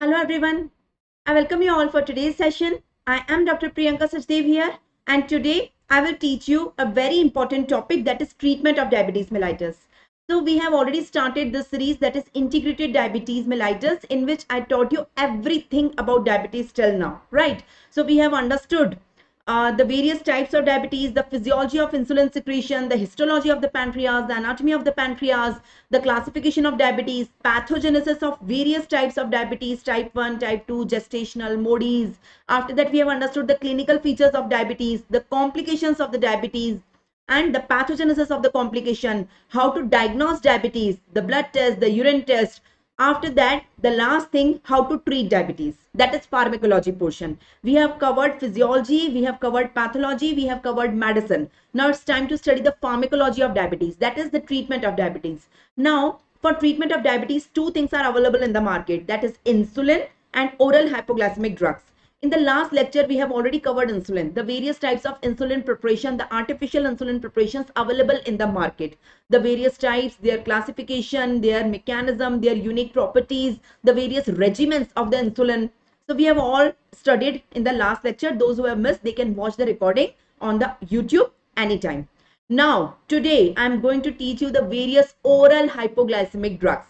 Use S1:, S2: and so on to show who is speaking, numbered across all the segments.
S1: Hello everyone. I welcome you all for today's session. I am Dr. Priyanka Sachdev here, and today I will teach you a very important topic, that is treatment of diabetes mellitus. So we have already started the series, that is integrated diabetes mellitus, in which I taught you everything about diabetes till now, right? So we have understood the various types of diabetes, the physiology of insulin secretion, the histology of the pancreas, the anatomy of the pancreas, the classification of diabetes, pathogenesis of various types of diabetes, type 1, type 2, gestational, MODIs. After that, we have understood the clinical features of diabetes, the complications of the diabetes, and the pathogenesis of the complication, how to diagnose diabetes, the blood test, the urine test. After that, the last thing, how to treat diabetes, that is pharmacology portion. We have covered physiology, we have covered pathology, we have covered medicine. Now it's time to study the pharmacology of diabetes, that is the treatment of diabetes. Now for treatment of diabetes, two things are available in the market, that is insulin and oral hypoglycemic drugs. In the last lecture, we have already covered insulin, the various types of insulin preparation, the artificial insulin preparations available in the market, the various types, their classification, their mechanism, their unique properties, the various regimens of the insulin. So we have all studied in the last lecture. Those who have missed, they can watch the recording on the YouTube anytime. Now, today I am going to teach you the various oral hypoglycemic drugs.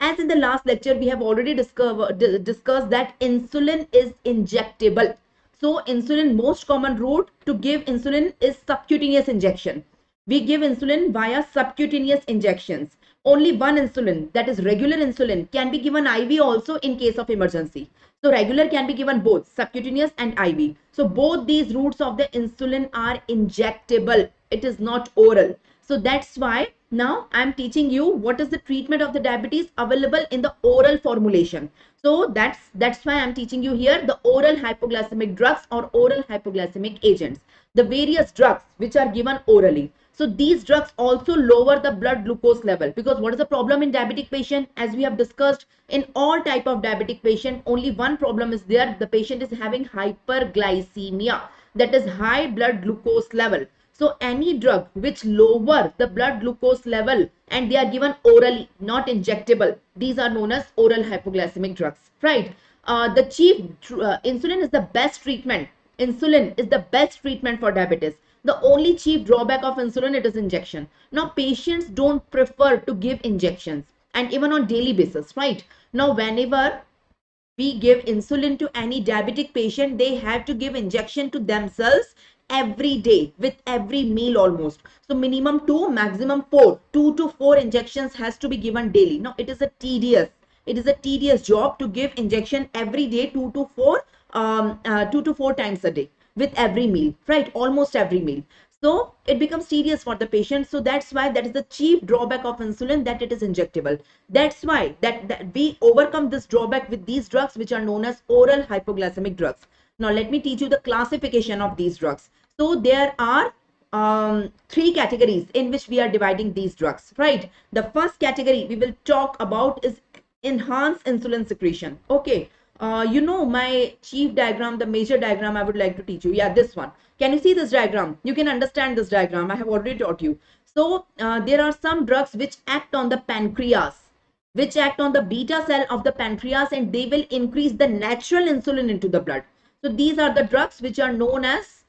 S1: As in the last lecture, we have already discussed that insulin is injectable. So insulin, most common route to give insulin is subcutaneous injection. We give insulin via subcutaneous injections. Only one insulin, that is regular insulin, can be given IV also in case of emergency. So regular can be given both subcutaneous and IV. So both these routes of the insulin are injectable. It is not oral. So that's why now I'm teaching you what is the treatment of the diabetes available in the oral formulation. So that's why I'm teaching you here the oral hypoglycemic drugs or oral hypoglycemic agents, the various drugs which are given orally. So these drugs also lower the blood glucose level, because what is the problem in diabetic patient? As we have discussed, in all type of diabetic patient, only one problem is there. The patient is having hyperglycemia, that is high blood glucose level. So any drug which lower the blood glucose level and they are given orally, not injectable, these are known as oral hypoglycemic drugs, right? Insulin is the best treatment. Insulin is the best treatment for diabetes. The only chief drawback of insulin, it is injection. Now patients don't prefer to give injections, and even on daily basis, right? Now whenever we give insulin to any diabetic patient, they have to give injection to themselves every day with every meal almost. So minimum 2, maximum 4, 2 to 4 injections has to be given daily. Now it is a tedious job to give injection every day, 2 to 4 times a day with every meal, right? Almost every meal. So it becomes tedious for the patient. So that's why that is the chief drawback of insulin, that it is injectable. That's why that we overcome this drawback with these drugs which are known as oral hypoglycemic drugs. Now let me teach you the classification of these drugs. So there are three categories in which we are dividing these drugs, right? The first category we will talk about is enhanced insulin secretion. Okay. You know my chief diagram, the major diagram I would like to teach you. Yeah, this one. Can you see this diagram? You can understand this diagram. I have already taught you. So there are some drugs which act on the pancreas, which act on the beta cell of the pancreas, and they will increase the natural insulin into the blood. So these are the drugs which are known as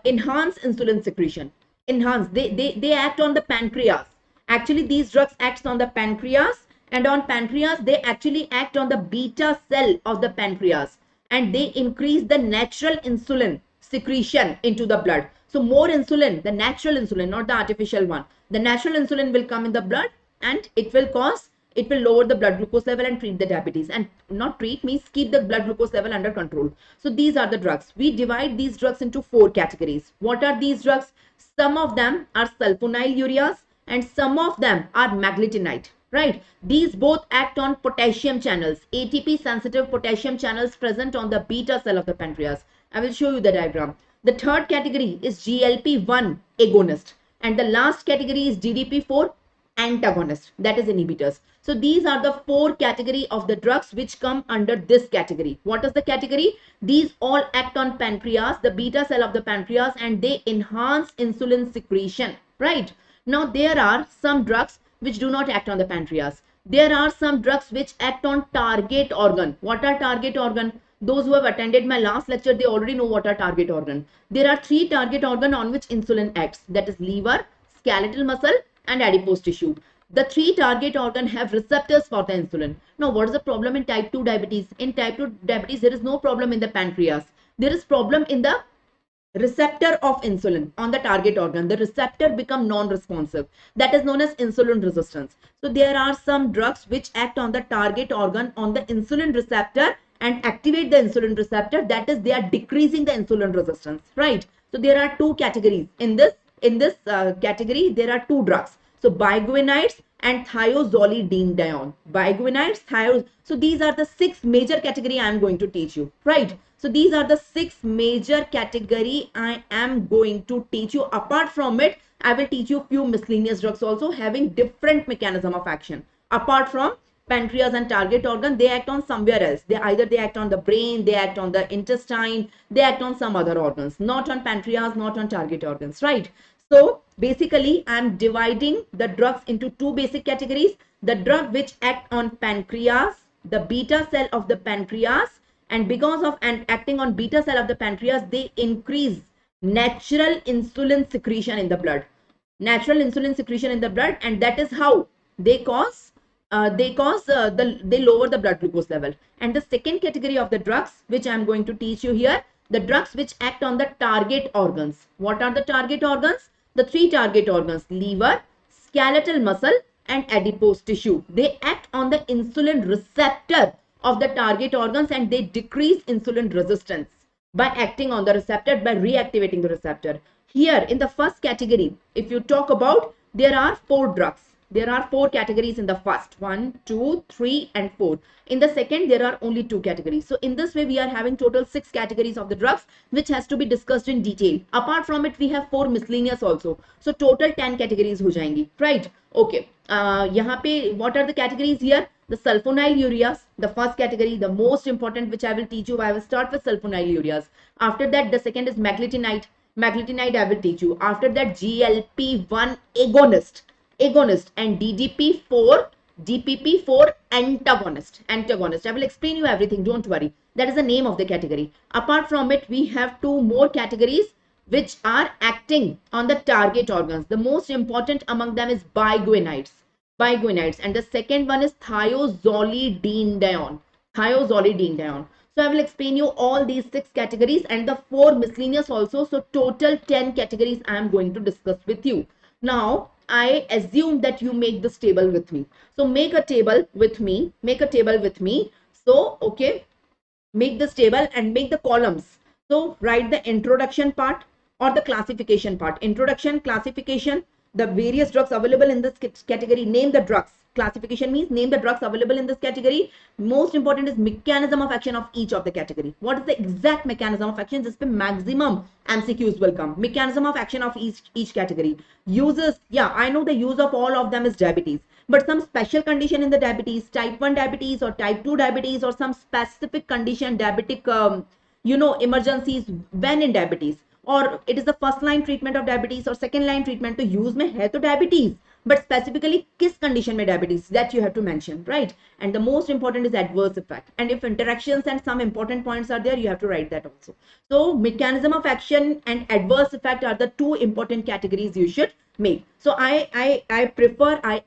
S1: enhanced insulin secretion. Enhanced. They act on the pancreas. Actually, these drugs act on the pancreas, and on pancreas they actually act on the beta cell of the pancreas, and they increase the natural insulin secretion into the blood. So more insulin, the natural insulin, not the artificial one, the natural insulin will come in the blood, and it will lower the blood glucose level and treat the diabetes. And not treat means keep the blood glucose level under control. So these are the drugs. We divide these drugs into 4 categories. What are these drugs? Some of them are sulfonylureas and some of them are meglitinide, right? These both act on potassium channels, ATP sensitive potassium channels present on the beta cell of the pancreas. I will show you the diagram. The third category is GLP-1 agonist, and the last category is DDP-4 antagonist, that is inhibitors. So these are the 4 category of the drugs which come under this category. What is the category? These all act on pancreas, the beta cell of the pancreas, and they enhance insulin secretion, right? Now there are some drugs which do not act on the pancreas. There are some drugs which act on target organ. What are target organ? Those who have attended my last lecture, they already know what are target organ. There are three target organ on which insulin acts, that is liver, skeletal muscle and adipose tissue. The three target organ have receptors for the insulin. Now what is the problem in type 2 diabetes? In type 2 diabetes, there is no problem in the pancreas. There is problem in the receptor of insulin on the target organ. The receptor become non-responsive. That is known as insulin resistance. So there are some drugs which act on the target organ on the insulin receptor and activate the insulin receptor. That is, they are decreasing the insulin resistance, right? So there are two categories in this category. There are two drugs. So biguanides and thiazolidinedione. Biguanides, so these are the six major category I am going to teach you, right? So these are the six major category I am going to teach you. Apart from it, I will teach you few miscellaneous drugs also having different mechanism of action. Apart from pancreas and target organ, they act on somewhere else. They act on the brain, they act on the intestine, they act on some other organs, not on pancreas, not on target organs, right? So basically, I am dividing the drugs into two basic categories. The drug which act on pancreas, the beta cell of the pancreas, and because of acting on beta cell of the pancreas, they increase natural insulin secretion in the blood. Natural insulin secretion in the blood, and that is how they cause they lower the blood glucose level. And the second category of the drugs which I am going to teach you here, the drugs which act on the target organs. What are the target organs? The three target organs: liver, skeletal muscle and adipose tissue. They act on the insulin receptor of the target organs and they decrease insulin resistance by acting on the receptor, by reactivating the receptor. Here in the first category, if you talk about, there are four drugs. There are four categories in the first: 1, 2, 3 and 4. In the second, there are only two categories. So in this way, we are having total 6 categories of the drugs which has to be discussed in detail. Apart from it, we have 4 miscellaneous also. So total 10 categories ho jayengi, right? Okay. Yahan pe, what are the categories here? The sulfonylureas, the first category, the most important which I will teach you. I will start with sulfonylureas. After that, the second is meglitinide. Meglitinide I will teach you. After that, GLP-1 agonist and DPP4 antagonist. I will explain you everything, don't worry. That is the name of the category. Apart from it, we have two more categories which are acting on the target organs. The most important among them is biguanides, and the second one is thiazolidinedione. So I will explain you all these 6 categories and the 4 miscellaneous also. So total 10 categories I am going to discuss with you. Now I assume that you make this table with me. So make a table with me. So okay, make this table and make the columns. So write the introduction part or the classification part. Introduction, classification, the various drugs available in this category. Name the drugs. Classification means name the drugs available in this category. Most important is mechanism of action of each of the category. What is the exact mechanism of action? Just maximum MCQs will come. Mechanism of action of each category. Uses, yeah, I know the use of all of them is diabetes. But some special condition in the diabetes, type 1 diabetes or type 2 diabetes, or some specific condition, diabetic, emergencies when in diabetes, or it is the first line treatment of diabetes or second line treatment, to use mein hai to diabetes, but specifically kis condition mein diabetes, that you have to mention, right? And the most important is adverse effect, and if interactions and some important points are there, you have to write that also. So mechanism of action and adverse effect are the two important categories you should make. So I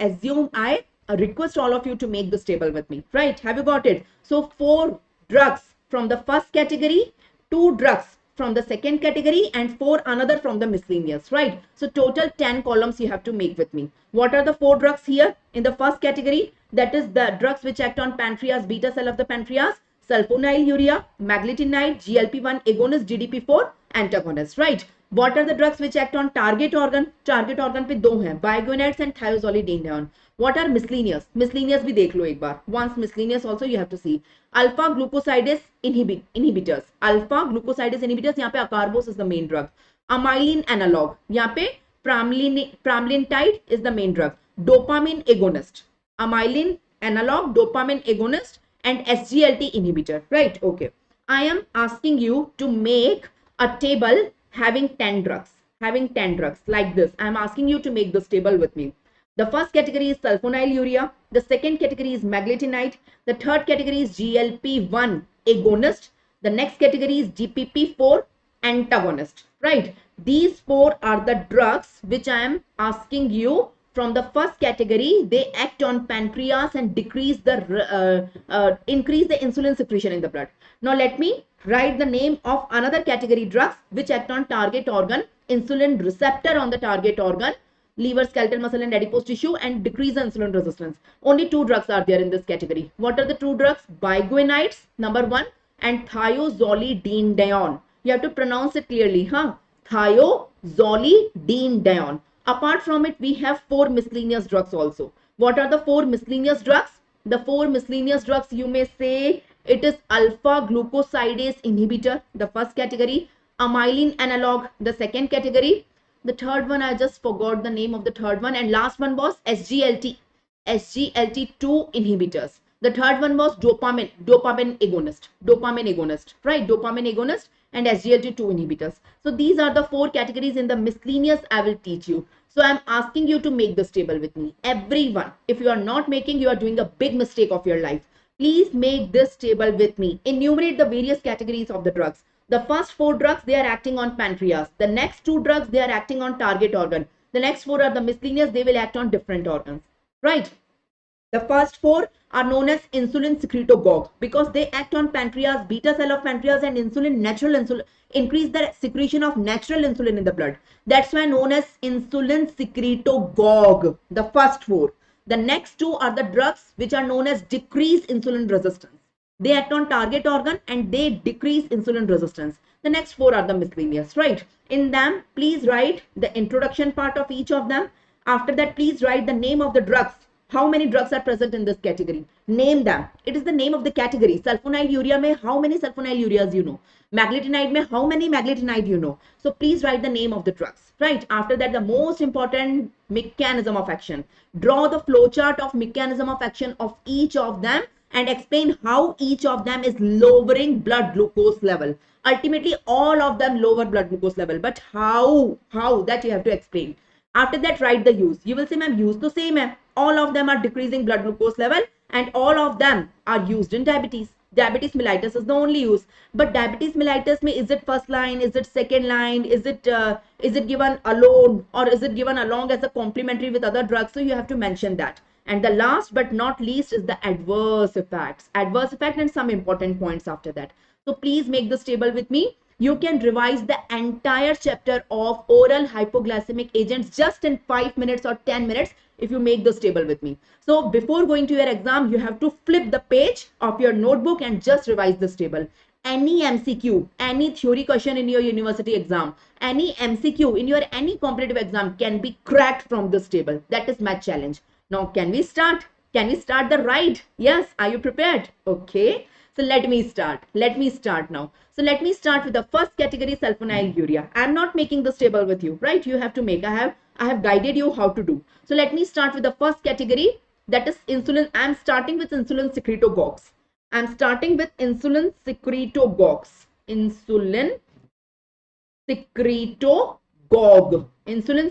S1: assume, I request all of you to make this table with me, right? Have you got it? So 4 drugs from the first category, 2 drugs from the second category, and 4 another from the miscellaneous, right? So total 10 columns you have to make with me. What are the 4 drugs here in the first category? That is the drugs which act on pancreas, beta cell of the pancreas: sulfonylurea, meglitinide, GLP-1 agonist, DDP4 antagonist, right? What are the drugs which act on target organ? Target organ पे 2 हैं, biguanides and thiazolidinedione. What are miscellaneous? Miscellaneous भी देख लो एक बार. Once miscellaneous also you have to see. Alpha glucosidase inhibitors. Alpha glucosidase inhibitors, यहाँ पे acarbose is the main drug. Amylin analog, यहाँ पे pramlintide is the main drug. Dopamine agonist. Amylin analog, dopamine agonist and SGLT inhibitor, right? Okay. I am asking you to make a table having 10 drugs, like this. I am asking you to make this table with me. The first category is sulfonylurea. The second category is maglitinide. The third category is GLP-1 agonist. The next category is DPP-4 antagonist. Right? These four are the drugs which I am asking you from the first category. They act on pancreas and increase the insulin secretion in the blood. Now let me write the name of another category drugs which act on target organ, insulin receptor on the target organ, liver, skeletal muscle and adipose tissue, and decrease the insulin resistance. Only two drugs are there in this category. What are the two drugs? Biguanides, number one, and thiazolidinedione. You have to pronounce it clearly, huh? Thiazolidinedione. Apart from it, we have four miscellaneous drugs also. What are the four miscellaneous drugs? The four miscellaneous drugs, you may say it is alpha glucosidase inhibitor, the first category, amylin analog, the second category. The third one, I just forgot the name of the third one. And last one was SGLT2 inhibitors. The third one was dopamine agonist, right? Dopamine agonist and SGLT2 inhibitors. So these are the four categories in the miscellaneous I will teach you. So I'm asking you to make this table with me. Everyone, if you are not making, you are doing a big mistake of your life. Please make this table with me. Enumerate the various categories of the drugs. The first four drugs, they are acting on pancreas. The next two drugs, they are acting on target organ. The next four are the miscellaneous, they will act on different organs. Right? The first four are known as insulin secretobox because they act on pancreas, beta cell of pancreas, and natural insulin, increase the secretion of natural insulin in the blood. That's why known as insulin secretobox, the first four. The next two are the drugs which are known as decrease insulin resistance. They act on target organ and they decrease insulin resistance. The next four are the miscellaneous, right? In them, please write the introduction part of each of them. After that, please write the name of the drugs. How many drugs are present in this category? Name them. It is the name of the category. Sulfonylurea mein how many sulfonylureas you know? Maglitinide mein how many maglitinide you know? So please write the name of the drugs, right? After that, the most important mechanism of action. Draw the flowchart of mechanism of action of each of them and explain how each of them is lowering blood glucose level. Ultimately, all of them lower blood glucose level, but how that you have to explain. After that, write the use. You will say, ma'am, use to same hai. All of them are decreasing blood glucose level and all of them are used in diabetes. Diabetes mellitus is the only use. But diabetes mellitus, is it first line? Is it second line? Is it given alone or is it given along as a complementary with other drugs? So you have to mention that. And the last but not least is the adverse effects. Adverse effect and some important points after that. So please make this table with me. You can revise the entire chapter of oral hypoglycemic agents just in 5 minutes or 10 minutes if you make this table with me. So before going to your exam, you have to flip the page of your notebook and just revise this table. Any MCQ, any theory question in your university exam, any MCQ in your any competitive exam can be cracked from this table. That is my challenge. Now, can we start? Can we start the ride? Yes. Are you prepared? Okay. So let me start. Let me start now. So let me start with the first category, sulfonylurea. I am not making this table with you, right? You have to make. I have guided you how to do. So let me start with the first category, that is insulin. I am starting with insulin secretobox. I am starting with insulin secretobox. Insulin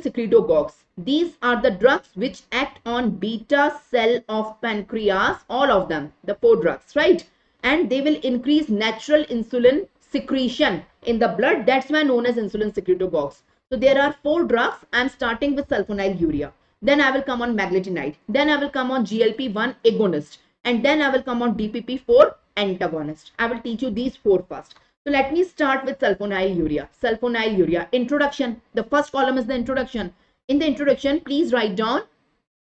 S1: secretobox. These are the drugs which act on beta cell of pancreas, all of them, the four drugs, right? And they will increase natural insulin secretion in the blood. That's why known as insulin secretobox. So there are four drugs. I'm starting with sulfonylurea. Then I will come on maglitinide. Then I will come on GLP-1 agonist. And then I will come on DPP-4 antagonist. I will teach you these four first. So let me start with sulfonylurea. Sulfonylurea. Introduction. The first column is the introduction. In the introduction, please write down,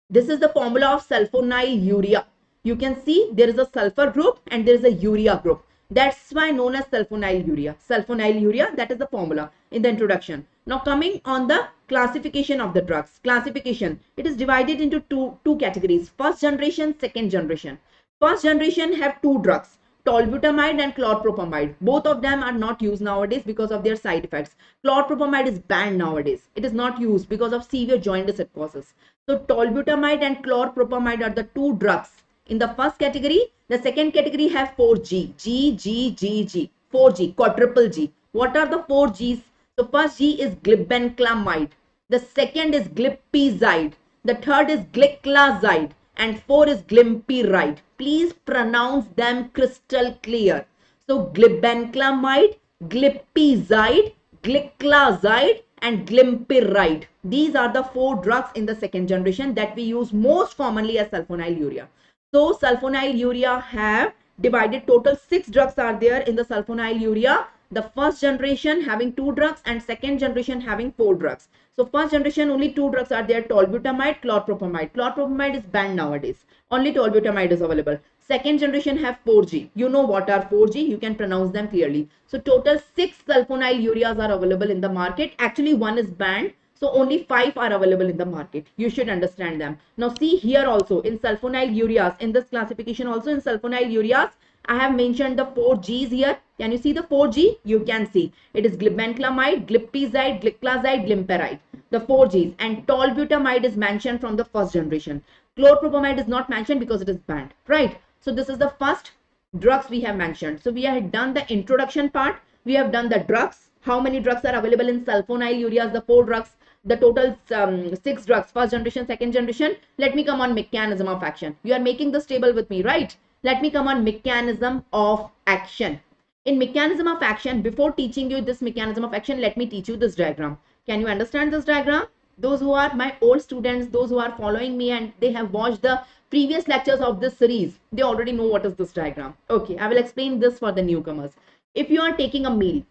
S1: this is the formula of sulfonylurea. You can see there is a sulfur group and there is a urea group. That's why known as sulfonylurea. Sulfonylurea, that is the formula in the introduction. Now coming on the classification of the drugs. Classification. It is divided into two categories. First generation, second generation. First generation have two drugs, tolbutamide and chlorpropamide. Both of them are not used nowadays because of their side effects. Chlorpropamide is banned nowadays. It is not used because of severe jaundice it causes. So tolbutamide and chlorpropamide are the two drugs in the first category. The second category have 4G. G. 4G, quadruple G. What are the 4 Gs? So first G is glibenclamide. The second is glipizide. The third is gliclazide. And 4 is glimepiride. Please pronounce them crystal clear. So glibenclamide, glipizide, gliclazide and glimepiride. These are the 4 drugs in the second generation that we use most commonly as sulfonylurea. So sulfonylurea have divided, total 6 drugs are there in the sulfonylurea. The first generation having 2 drugs and second generation having 4 drugs. So first generation only 2 drugs are there, tolbutamide, chlorpropamide. Chlorpropamide is banned nowadays. Only tolbutamide is available. Second generation have 4G. You know what are 4G? You can pronounce them clearly. So total 6 sulfonylureas are available in the market. Actually one is banned. So only 5 are available in the market. You should understand them. Now see here also in sulfonylureas, in this classification also in sulfonylureas, I have mentioned the 4 G's here. Can you see the 4 G? You can see. It is glibenclamide, glipizide, gliclazide, glimepiride. The 4 G's. And tolbutamide is mentioned from the first generation. Chlorpropamide is not mentioned because it is banned. Right? So this is the first drugs we have mentioned. So we have done the introduction part. We have done the drugs. How many drugs are available in sulfonylureas? The 4 drugs. The total 6 drugs, first generation, second generation. Let me come on mechanism of action. You are making this table with me, right? Let me come on mechanism of action. In mechanism of action, before teaching you this mechanism of action, let me teach you this diagram. Can you understand this diagram? Those who are my old students, those who are following me and they have watched the previous lectures of this series, they already know what is this diagram. Okay, I will explain this for the newcomers. If you are taking a meal,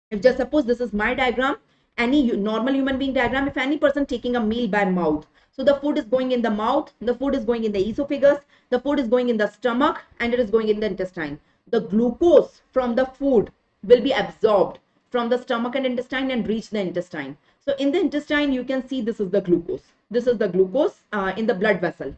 S1: if just suppose this is my diagram, any normal human being diagram, if any person taking a meal by mouth, so the food is going in the mouth, the food is going in the esophagus, the food is going in the stomach and it is going in the intestine. The glucose from the food will be absorbed from the stomach and intestine and reach the intestine. So in the intestine you can see this is the glucose. This is the glucose in the blood vessel.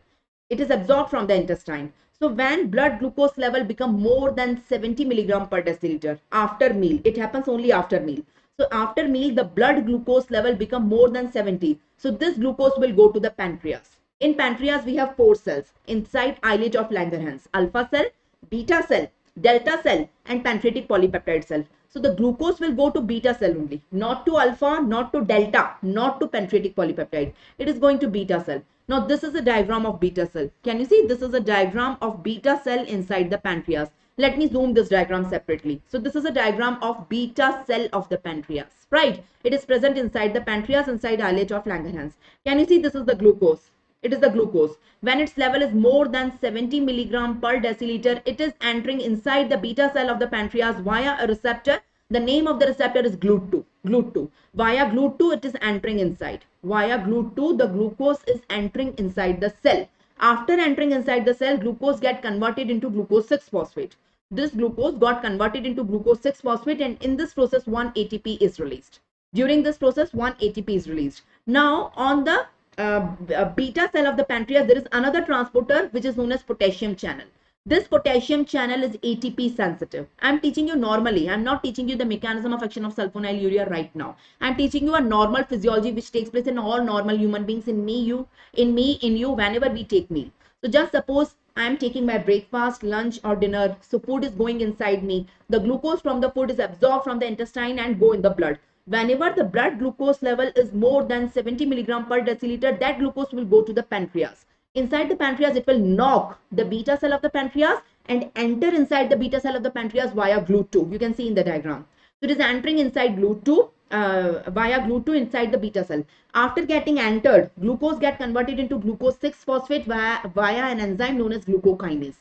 S1: It is absorbed from the intestine. So when blood glucose level become more than 70 milligram per deciliter after meal, it happens only after meal. So after meal, the blood glucose level become more than 70. So this glucose will go to the pancreas. In pancreas, we have 4 cells inside islet of Langerhans: alpha cell, beta cell, delta cell, and pancreatic polypeptide cell. So the glucose will go to beta cell only, not to alpha, not to delta, not to pancreatic polypeptide. It is going to beta cell. Now this is a diagram of beta cell. Can you see? This is a diagram of beta cell inside the pancreas. Let me zoom this diagram separately. So this is a diagram of beta cell of the pancreas, right? It is present inside the pancreas, inside islet of Langerhans. Can you see? This is the glucose. It is the glucose. When its level is more than 70 milligram per deciliter, it is entering inside the beta cell of the pancreas via a receptor. The name of the receptor is GLUT2. GLUT2. Via GLUT2, it is entering inside. Via GLUT2, the glucose is entering inside the cell. After entering inside the cell, glucose get converted into glucose 6-phosphate. This glucose got converted into glucose 6-phosphate and in this process, 1 ATP is released. During this process, 1 ATP is released. Now, on the beta cell of the pancreas, there is another transporter which is known as potassium channel. This potassium channel is ATP sensitive. I'm teaching you normally. I'm not teaching you the mechanism of action of sulfonylurea right now. I'm teaching you a normal physiology which takes place in all normal human beings, in you, whenever we take meal. So just suppose I'm taking my breakfast, lunch or dinner. So food is going inside me. The glucose from the food is absorbed from the intestine and go in the blood. Whenever the blood glucose level is more than 70 milligram per deciliter, that glucose will go to the pancreas. Inside the pancreas, it will knock the beta cell of the pancreas and enter inside the beta cell of the pancreas via GLUT2. You can see in the diagram. So it is entering inside GLUT2 via GLUT2 inside the beta cell. After getting entered, glucose get converted into glucose 6-phosphate via an enzyme known as glucokinase.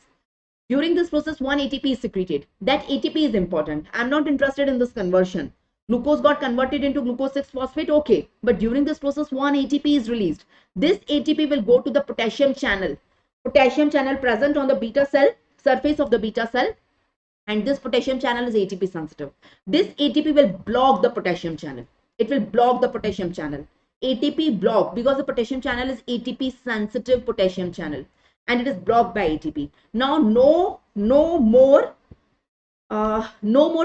S1: During this process, 1 ATP is secreted. That ATP is important. I'm not interested in this conversion. Glucose got converted into glucose 6-phosphate, okay. But during this process, 1 ATP is released. This ATP will go to the potassium channel. Potassium channel present on the beta cell, surface of the beta cell. And this potassium channel is ATP sensitive. This ATP will block the potassium channel. It will block the potassium channel. ATP block because the potassium channel is ATP sensitive potassium channel. And it is blocked by ATP. Now, no more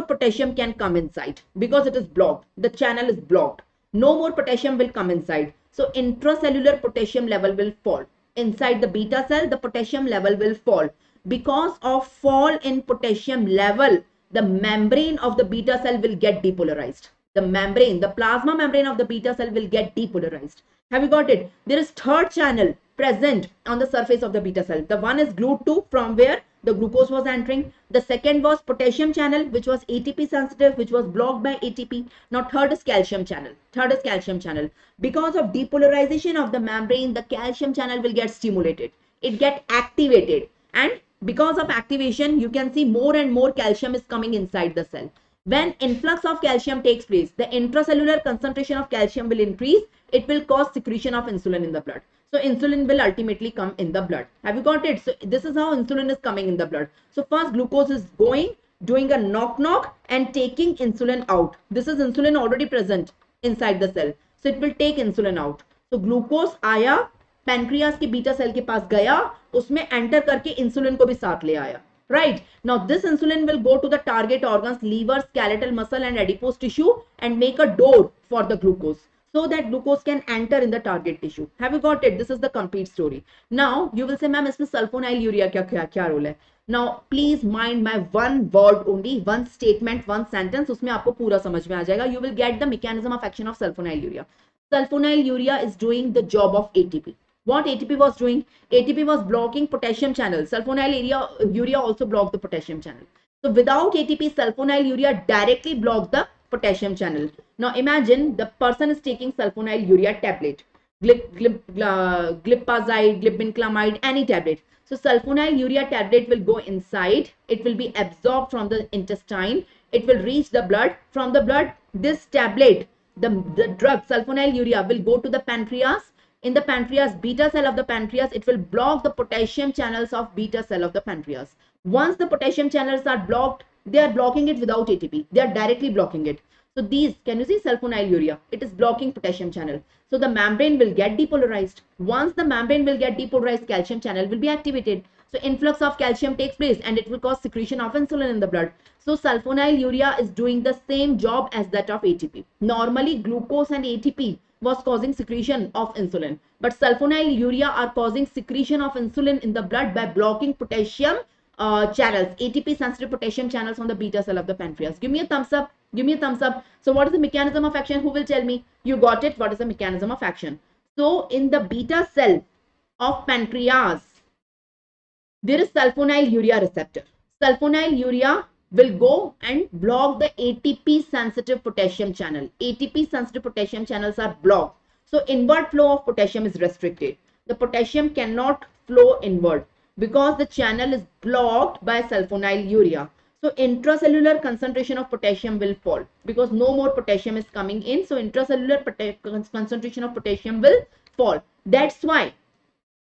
S1: potassium can come inside because it is blocked. The channel is blocked. No more potassium will come inside. So intracellular potassium level will fall. Inside the beta cell, the potassium level will fall. Because of fall in potassium level, the membrane of the beta cell will get depolarized. the membrane, the plasma membrane of the beta cell will get depolarized. Have you got it? There is third channel present on the surface of the beta cell. The one is glued to from where the glucose was entering. The second was potassium channel, which was ATP sensitive, which was blocked by ATP. Now third is calcium channel. Third is calcium channel. Because of depolarization of the membrane, the calcium channel will get stimulated. It get activated, and because of activation, you can see more and more calcium is coming inside the cell. When influx of calcium takes place, the intracellular concentration of calcium will increase. It will cause secretion of insulin in the blood. So insulin will ultimately come in the blood. Have you got it? So this is how insulin is coming in the blood. So first glucose is going, doing a knock and taking insulin out. This is insulin already present inside the cell. So it will take insulin out. So glucose आया, pancreas के beta cell के पास गया, उसमें enter करके insulin को भी साथ ले आया. Right. Now this insulin will go to the target organs, liver, skeletal muscle and adipose tissue and make a door for the glucose, so that glucose can enter in the target tissue. Have you got it? This is the complete story. Now you will say, ma'am, इसमें sulfonylurea क्या role है? Now please mind my one word only, one statement, one sentence. उसमें आपको पूरा समझ में आ जाएगा. You will get the mechanism of action of sulfonylurea. Sulfonylurea is doing the job of ATP. What ATP was doing? ATP was blocking potassium channel. Sulfonylurea also blocked the potassium channel. So without ATP, sulfonylurea directly blocked the potassium channel. Now imagine the person is taking sulfonylurea tablet, glipazide, glibenclamide, any tablet. So sulfonylurea tablet will go inside. It will be absorbed from the intestine. It will reach the blood. From the blood, this tablet, the drug sulfonylurea will go to the pancreas. In the pancreas, beta cell of the pancreas, it will block the potassium channels of beta cell of the pancreas. Once the potassium channels are blocked, they are blocking it without ATP. They are directly blocking it. So these, can you see sulfonylurea? It is blocking potassium channel. So the membrane will get depolarized. Once the membrane will get depolarized, calcium channel will be activated. So influx of calcium takes place and it will cause secretion of insulin in the blood. So sulfonylurea is doing the same job as that of ATP. Normally glucose and ATP was causing secretion of insulin, but sulfonylurea are causing secretion of insulin in the blood by blocking potassium channels, ATP sensitive potassium channels on the beta cell of the pancreas. Give me a thumbs up. Give me a thumbs up. So what is the mechanism of action? Who will tell me? You got it. What is the mechanism of action? So in the beta cell of pancreas, there is sulfonylurea receptor. Sulfonylurea will go and block the ATP sensitive potassium channel. ATP sensitive potassium channels are blocked. So inward flow of potassium is restricted. The potassium cannot flow inward because the channel is blocked by sulfonylurea. So intracellular concentration of potassium will fall because no more potassium is coming in. So intracellular concentration of potassium will fall. That's why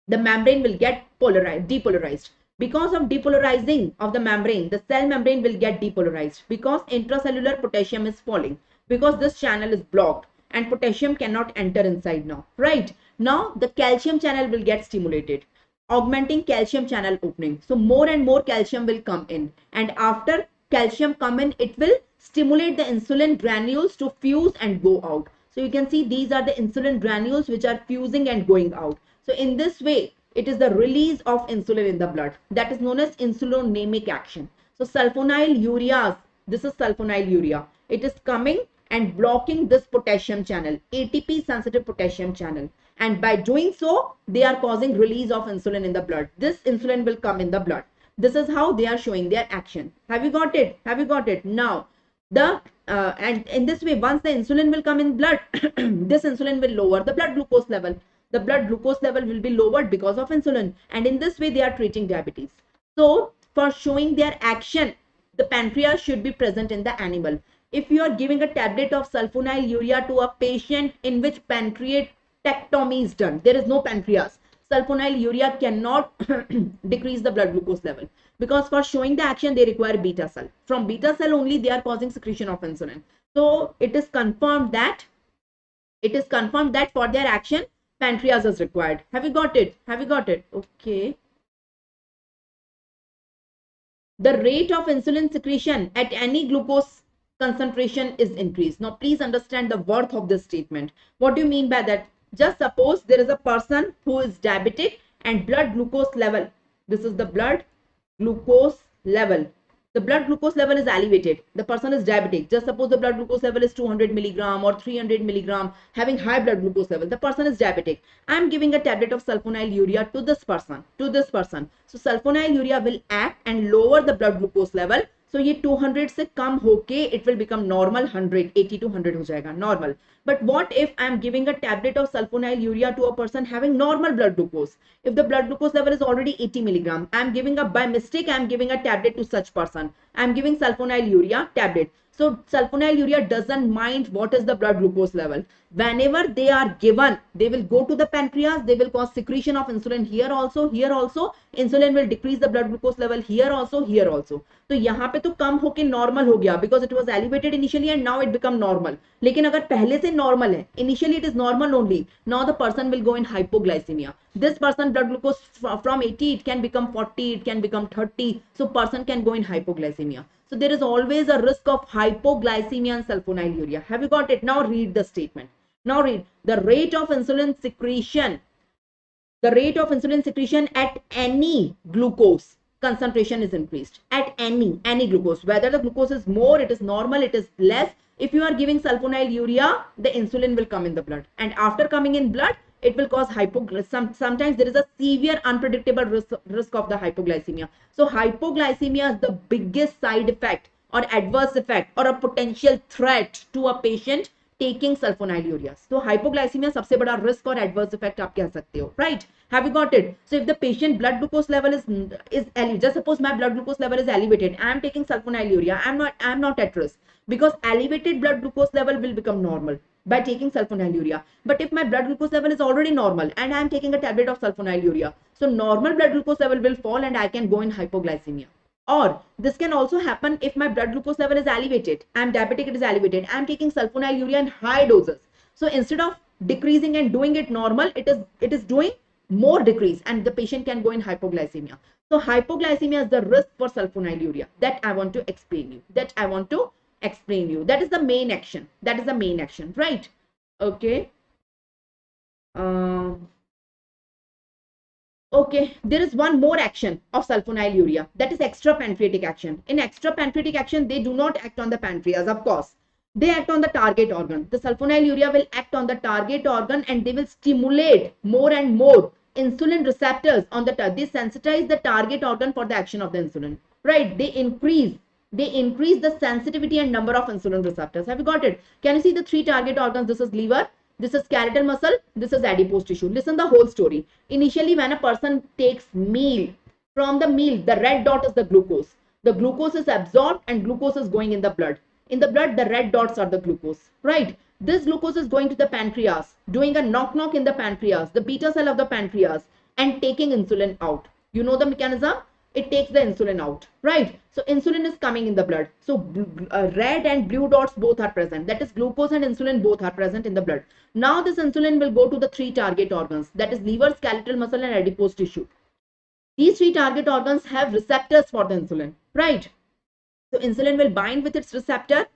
S1: the membrane will get depolarized. Because of depolarizing of the membrane, the cell membrane will get depolarized because intracellular potassium is falling, because this channel is blocked and potassium cannot enter inside now. Right? Now the calcium channel will get stimulated, augmenting calcium channel opening. So more and more calcium will come in, and after calcium come in, it will stimulate the insulin granules to fuse and go out. So you can see these are the insulin granules which are fusing and going out. So in this way, it is the release of insulin in the blood. That is known as insulinemic action. So sulfonylureas, this is sulfonylurea. It is coming and blocking this potassium channel, ATP sensitive potassium channel. And by doing so, they are causing release of insulin in the blood. This insulin will come in the blood. This is how they are showing their action. Have you got it? Have you got it? Now, and in this way, once the insulin will come in blood, this insulin will lower the blood glucose level. The blood glucose level will be lowered because of insulin, and in this way they are treating diabetes. So for showing their action, the pancreas should be present in the animal. If you are giving a tablet of sulfonylurea to a patient in which pancreatectomy is done, there is no pancreas, sulfonylurea cannot decrease the blood glucose level, because for showing the action they require beta cell. From beta cell only they are causing secretion of insulin. So it is confirmed that for their action, pancreas is required. Have you got it? Have you got it? Okay. The rate of insulin secretion at any glucose concentration is increased. Now, please understand the worth of this statement. What do you mean by that? Just suppose there is a person who is diabetic and blood glucose level. This is the blood glucose level. the blood glucose level is elevated, the person is diabetic. Just suppose the blood glucose level is 200 milligram or 300 milligram, having high blood glucose level, the person is diabetic. I am giving a tablet of sulfonylurea to this person, So sulfonylurea will act and lower the blood glucose level. So ये 200 से कम होके it will become normal 100, 80 to 100 हो जाएगा normal. But what if I am giving a tablet of sulfonylurea to a person having normal blood glucose? If the blood glucose level is already 80 milligram, I am giving by mistake, I am giving a tablet to such person. I am giving sulfonylurea tablet. So sulfonylurea doesn't mind what is the blood glucose level. Whenever they are given, they will go to the pancreas, they will cause secretion of insulin here also, here also. Insulin will decrease the blood glucose level here also, here also. तो यहाँ पे तो कम होके normal हो गया because it was elevated initially and now it become normal. लेकिन अगर पहले से normal है, initially it is normal only. Now the person will go in hypoglycemia. This person blood glucose from 80 it can become 40, it can become 30. So person can go in hypoglycemia. So there is always a risk of hypoglycemia and sulfonylurea. Have you got it? Now read the statement. Now read the rate of insulin secretion. The rate of insulin secretion at any glucose concentration is increased. At any glucose. Whether the glucose is more, it is normal, it is less. If you are giving sulfonylurea, the insulin will come in the blood. And after coming in blood, it will cause hypoglycemia. Sometimes there is a severe unpredictable risk of the hypoglycemia. So hypoglycemia is the biggest side effect or adverse effect or a potential threat to a patient taking sulfonylurea. So hypoglycemia सबसे बड़ा risk और adverse effect आप कह सकते हो, right? Have you got it? So if the patient blood glucose level is elevated, just suppose my blood glucose level is elevated, I am taking sulfonylurea, I am not at risk because elevated blood glucose level will become normal by taking sulfonylurea. But if my blood glucose level is already normal and I am taking a tablet of sulfonylurea, so normal blood glucose level will fall and I can go in hypoglycemia. Or this can also happen if my blood glucose level is elevated. I am diabetic, it is elevated. I am taking sulfonylurea in high doses. So instead of decreasing and doing it normal, it is doing more decrease and the patient can go in hypoglycemia. So hypoglycemia is the risk for sulfonylurea that I want to explain you. That is the main action. Right? Okay. Okay, there is one more action of sulfonylurea, that is extrapancreatic action. In extrapancreatic action, they do not act on the pancreas, of course. They act on the target organ. The sulfonylurea will act on the target organ and they will stimulate more and more insulin receptors on the target. They sensitize the target organ for the action of the insulin. Right? They increase the sensitivity and number of insulin receptors. Have you got it? Can you see the three target organs? This is liver, this is skeletal muscle, this is adipose tissue. Listen the whole story. Initially, when a person takes meal, from the meal, the red dot is the glucose. The glucose is absorbed and glucose is going in the blood. In the blood, the red dots are the glucose, right? This glucose is going to the pancreas, doing a knock-knock in the pancreas, the beta cell of the pancreas, and taking insulin out. You know the mechanism? It takes the insulin out, right? So insulin is coming in the blood. So red and blue dots both are present. That is glucose and insulin both are present in the blood. Now this insulin will go to the three target organs. That is liver, skeletal muscle and adipose tissue. These three target organs have receptors for the insulin, right? So insulin will bind with its receptor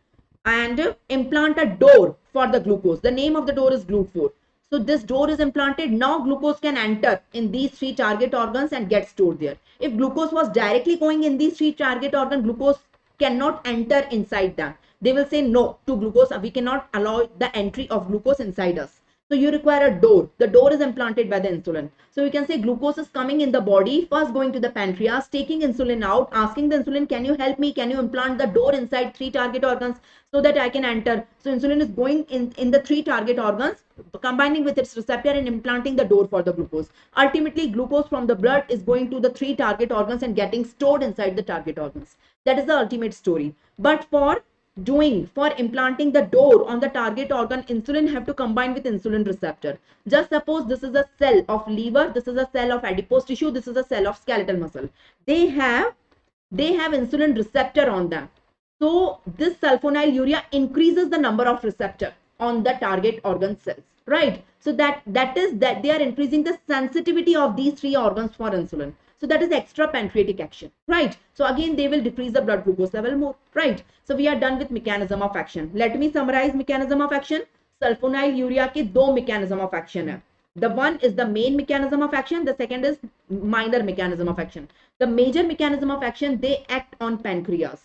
S1: and implant a door for the glucose. The name of the door is GLUT4. So this door is implanted. Now glucose can enter in these three target organs and get stored there. If glucose was directly going in these three target organs, glucose cannot enter inside them. They will say no to glucose. We cannot allow the entry of glucose inside us. So you require a door. The door is implanted by the insulin. So you can say glucose is coming in the body, first going to the pancreas, taking insulin out, asking the insulin, can you help me? Can you implant the door inside three target organs so that I can enter? So insulin is going in the three target organs, combining with its receptor and implanting the door for the glucose. Ultimately, glucose from the blood is going to the three target organs and getting stored inside the target organs. That is the ultimate story. But for implanting the door on the target organ, insulin have to combine with insulin receptor. Just suppose this is a cell of liver, this is a cell of adipose tissue, this is a cell of skeletal muscle. They have insulin receptor on them. So this sulfonylurea increases the number of receptor on the target organ cells, right? So that they are increasing the sensitivity of these three organs for insulin. So that is extrapancreatic action, right? So again, they will decrease the blood glucose level more, right? So we are done with mechanism of action. Let me summarize mechanism of action. Sulfonylurea के दो mechanism of action है. The one is the main mechanism of action. The second is minor mechanism of action. The major mechanism of action, they act on pancreas.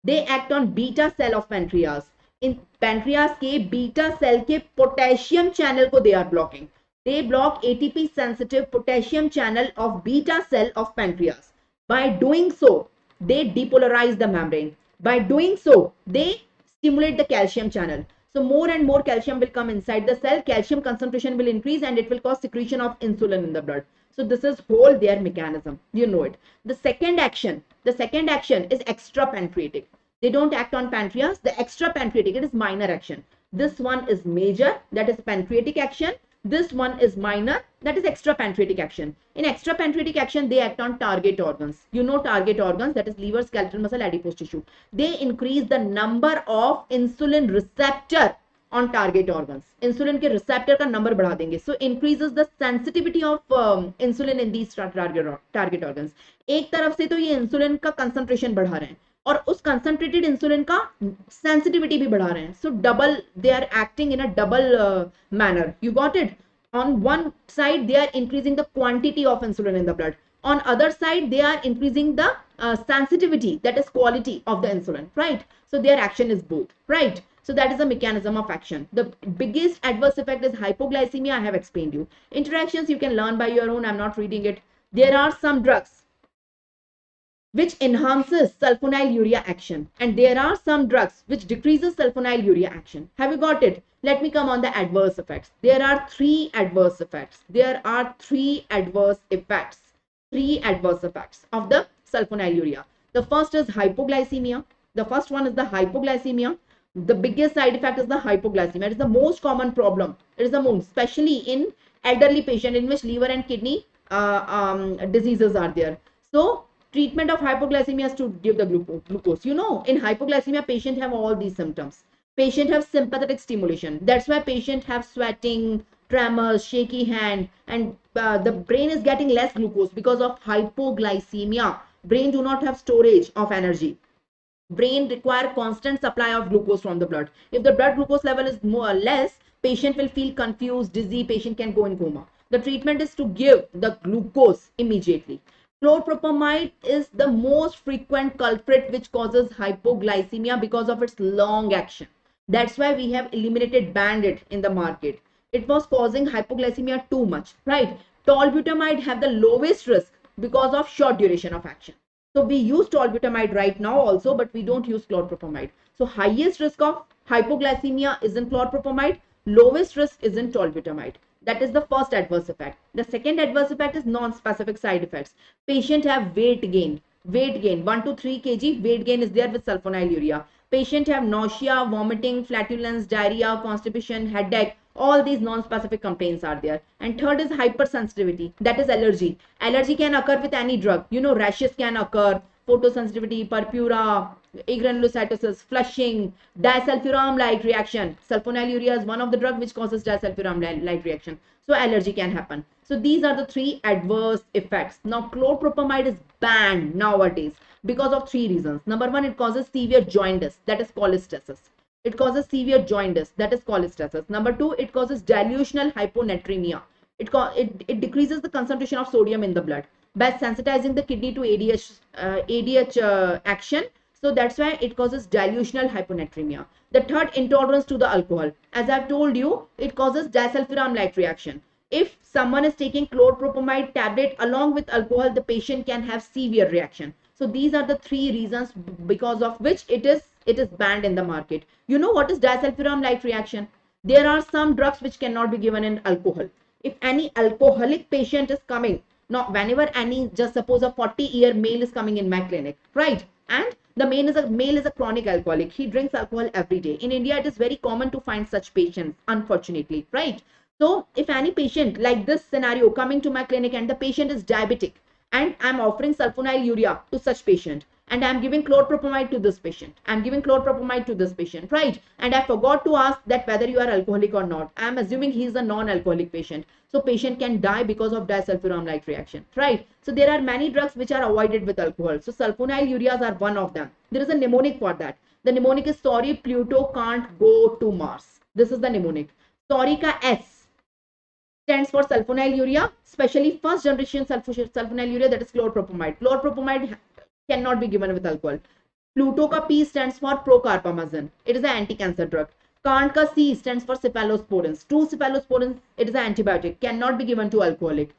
S1: They act on beta cell of pancreas. In pancreas के beta cell के potassium channel को they are blocking. They block ATP sensitive potassium channel of beta cell of pancreas. By doing so, they depolarize the membrane. By doing so, they stimulate the calcium channel. So more and more calcium will come inside the cell, calcium concentration will increase, and it will cause secretion of insulin in the blood. So this is whole their mechanism. You know it. The second action is extrapancreatic. They don't act on pancreas. The extrapancreatic, it is minor action. This one is major, that is pancreatic action. This one is minor, that is extrapancreatic action. In extrapancreatic action, they act on target organs. You know target organs, that is liver, skeletal muscle, adipose tissue. They increase the number of insulin receptor on target organs. Insulin के receptor का number बढ़ा देंगे. So increases the sensitivity of insulin in these target organs. एक तरफ से तो ये insulin का concentration बढ़ा रहे हैं और उस concentrated insulin का sensitivity भी बढ़ा रहे हैं. So double, they are acting in a double manner. You got it? On one side, they are increasing the quantity of insulin in the blood. On other side, they are increasing the sensitivity, that is quality of the insulin, right? So their action is both, right? So that is the mechanism of action. The biggest adverse effect is hypoglycemia. I have explained you. Interactions you can learn by your own. I'm not reading it. There are some drugs which enhances sulfonylurea action, and there are some drugs which decreases sulfonylurea action. Have you got it? Let me come on the adverse effects. There are three adverse effects. There are three adverse effects of the sulfonylurea. The first is hypoglycemia. The first one is the hypoglycemia. The biggest side effect is the hypoglycemia. It is the most common problem. It is the most, especially in elderly patient in which liver and kidney diseases are there. So treatment of hypoglycemia is to give the glucose. You know, in hypoglycemia, patient have all these symptoms. Patient have sympathetic stimulation. That's why patient have sweating, tremors, shaky hand, and the brain is getting less glucose because of hypoglycemia. Brain do not have storage of energy. Brain require constant supply of glucose from the blood. If the blood glucose level is more or less, patient will feel confused, dizzy, patient can go in coma. The treatment is to give the glucose immediately. Chlorpropamide is the most frequent culprit which causes hypoglycemia because of its long action. That's why we have banned it in the market. It was causing hypoglycemia too much, right? Tolbutamide have the lowest risk because of short duration of action. So we use tolbutamide right now also, but we don't use chlorpropamide. So highest risk of hypoglycemia is in chlorpropamide, lowest risk is in tolbutamide. That is the first adverse effect. The second adverse effect is non-specific side effects. Patient have weight gain. 1 to 3 kg weight gain is there with sulfonylurea. Patient have nausea, vomiting, flatulence, diarrhea, constipation, headache. All these non-specific complaints are there. And third is hypersensitivity. That is allergy. Allergy can occur with any drug. You know, rashes can occur, photosensitivity, purpura, agranulocytosis, flushing, disulfiram-like reaction. Sulfonylurea is one of the drugs which causes disulfiram-like reaction. So allergy can happen. So these are the three adverse effects. Now chlorpropamide is banned nowadays because of three reasons. Number one, it causes severe jaundice, that is cholestasis. It causes severe jaundice, that is cholestasis. Number two, it causes dilutional hyponatremia. It decreases the concentration of sodium in the blood by sensitizing the kidney to ADH action. So that's why it causes dilutional hyponatremia. The third, intolerance to the alcohol. As I've told you, it causes disulfiram-like reaction. If someone is taking chlorpropamide tablet along with alcohol, the patient can have severe reaction. So these are the three reasons because of which it is banned in the market. You know what is disulfiram-like reaction? There are some drugs which cannot be given in alcohol. If any alcoholic patient is coming, now whenever any, just suppose a 40-year male is coming in my clinic, right? And the male is a chronic alcoholic. He drinks alcohol every day. In India, it is very common to find such patients, unfortunately, right? So if any patient like this scenario coming to my clinic and the patient is diabetic and I'm offering sulfonylurea to such patient and I'm giving chlorpropamide to this patient, right? And I forgot to ask that whether you are alcoholic or not. I'm assuming he is a non-alcoholic patient. So patient can die because of disulfiram-like reaction, right? So there are many drugs which are avoided with alcohol. So sulfonylureas are one of them. There is a mnemonic for that. The mnemonic is sorry, Pluto can't go to Mars. This is the mnemonic. Sorry ka S. stands for sulfonylurea, especially first generation sulfonylurea, that is chlorpropamide. Chlorpropamide cannot be given with alcohol. Pluto ka P stands for procarbamazine. It is an anti-cancer drug. Kant ka C stands for cephalosporins. Two cephalosporins, it is an antibiotic. Cannot be given to alcoholic.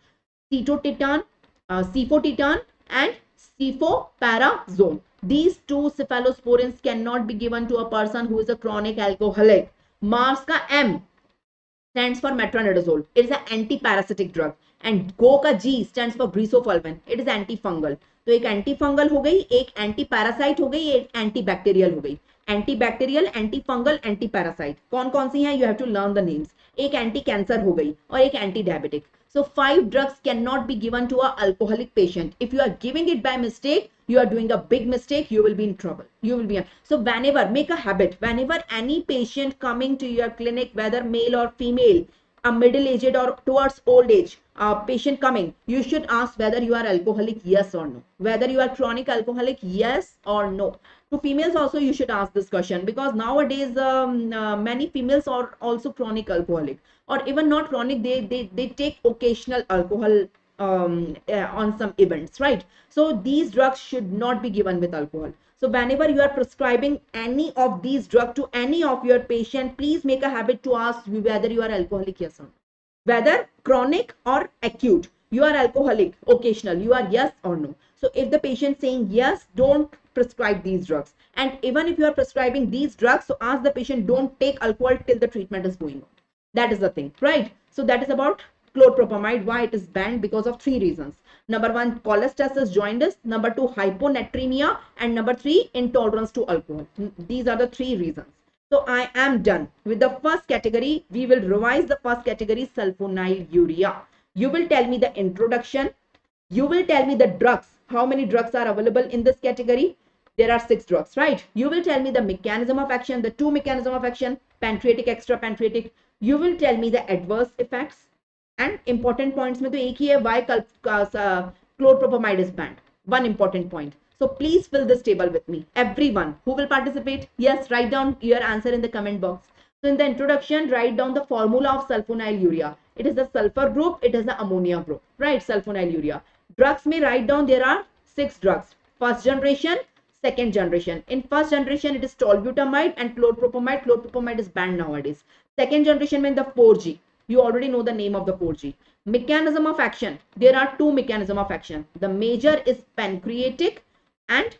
S1: Cetotitan, cefotitan and cefoparazone. These two cephalosporins cannot be given to a person who is a chronic alcoholic. Mars ka M stands for metronidazole. It is an anti-parasitic drug. And Go का G stands for ब्रीसोफल्विन. It is antifungal. तो एक antifungal हो गई, एक anti parasite हो गई, एक anti bacterial हो गई. Anti bacterial, anti fungal, anti parasite कौन कौन सी हैं? You have to learn the names. एक एंटी कैंसर हो गई और एक anti diabetic. So 5 drugs cannot be given to an alcoholic patient. If you are giving it by mistake, you are doing a big mistake. You will be in trouble. You will be. So whenever, make a habit. Whenever any patient coming to your clinic, whether male or female, a middle-aged or towards old age, patient coming, you should ask whether you are alcoholic, yes or no. Whether you are chronic alcoholic, yes or no. To females also you should ask this question, because nowadays many females are also chronic alcoholic, or even not chronic, they take occasional alcohol on some events, right? So these drugs should not be given with alcohol. So whenever you are prescribing any of these drugs to any of your patient, please make a habit to ask whether you are alcoholic, yes or no. Whether chronic or acute, you are alcoholic, occasional, you are yes or no. So if the patient saying yes, don't prescribe these drugs. And even if you are prescribing these drugs, so ask the patient, don't take alcohol till the treatment is going on. That is the thing, right? So that is about chlorpropamide, why it is banned, because of 3 reasons. Number 1, cholestasis jaundice. Number 2, hyponatremia. And number 3, intolerance to alcohol. These are the 3 reasons. So I am done with the first category. We will revise the first category, sulfonylurea. You will tell me the introduction. You will tell me the drugs. How many drugs are available in this category? There are 6 drugs, right? You will tell me the mechanism of action, the 2 mechanism of action, pancreatic, extra pancreatic. You will tell me the adverse effects. And important points में तो एक ही है, why chlorpropamide is banned. One important point. So please fill this table with me. Everyone who will participate, yes, write down your answer in the comment box. So in the introduction, write down the formula of sulfonylurea. It is a sulfur group, it is the ammonia group, right? Sulfonylurea. Drugs may write down, there are 6 drugs. First generation, second generation. In first generation, it is tolbutamide and chlorpropamide. Chlorpropamide is banned nowadays. Second generation means the 4G. You already know the name of the 4G. Mechanism of action. There are 2 mechanism of action. The major is pancreatic and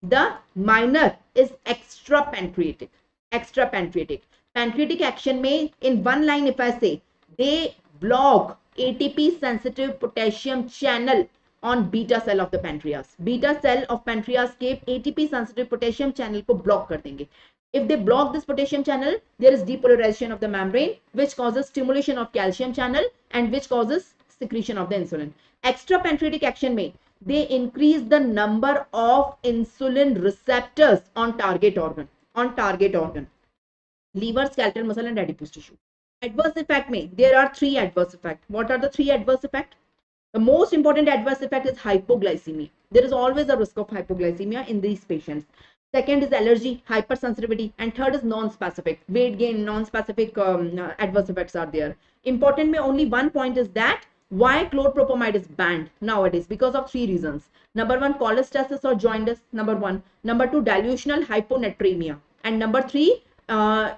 S1: the minor is extra pancreatic. Extra pancreatic. Pancreatic action may, in one line if I say, they block ATP sensitive potassium channel on beta cell of the pancreas. Beta cell of pancreas के ATP sensitive potassium channel को block कर देंगे. If they block this potassium channel, there is depolarization of the membrane, which causes stimulation of calcium channel and which causes secretion of the insulin. Extra pancreatic action may, they increase the number of insulin receptors on target organ. Liver, skeletal muscle and adipose tissue. Adverse effect may, there are 3 adverse effects. What are the 3 adverse effects? The most important adverse effect is hypoglycemia. There is always a risk of hypoglycemia in these patients. Second is allergy, hypersensitivity, and third is non-specific. Weight gain, non-specific adverse effects are there. Important may only one point is that why chlorpropamide is banned nowadays, because of 3 reasons. Number 1, cholestasis or jaundice. Number 1. Number 2, dilutional hyponatremia. And number 3,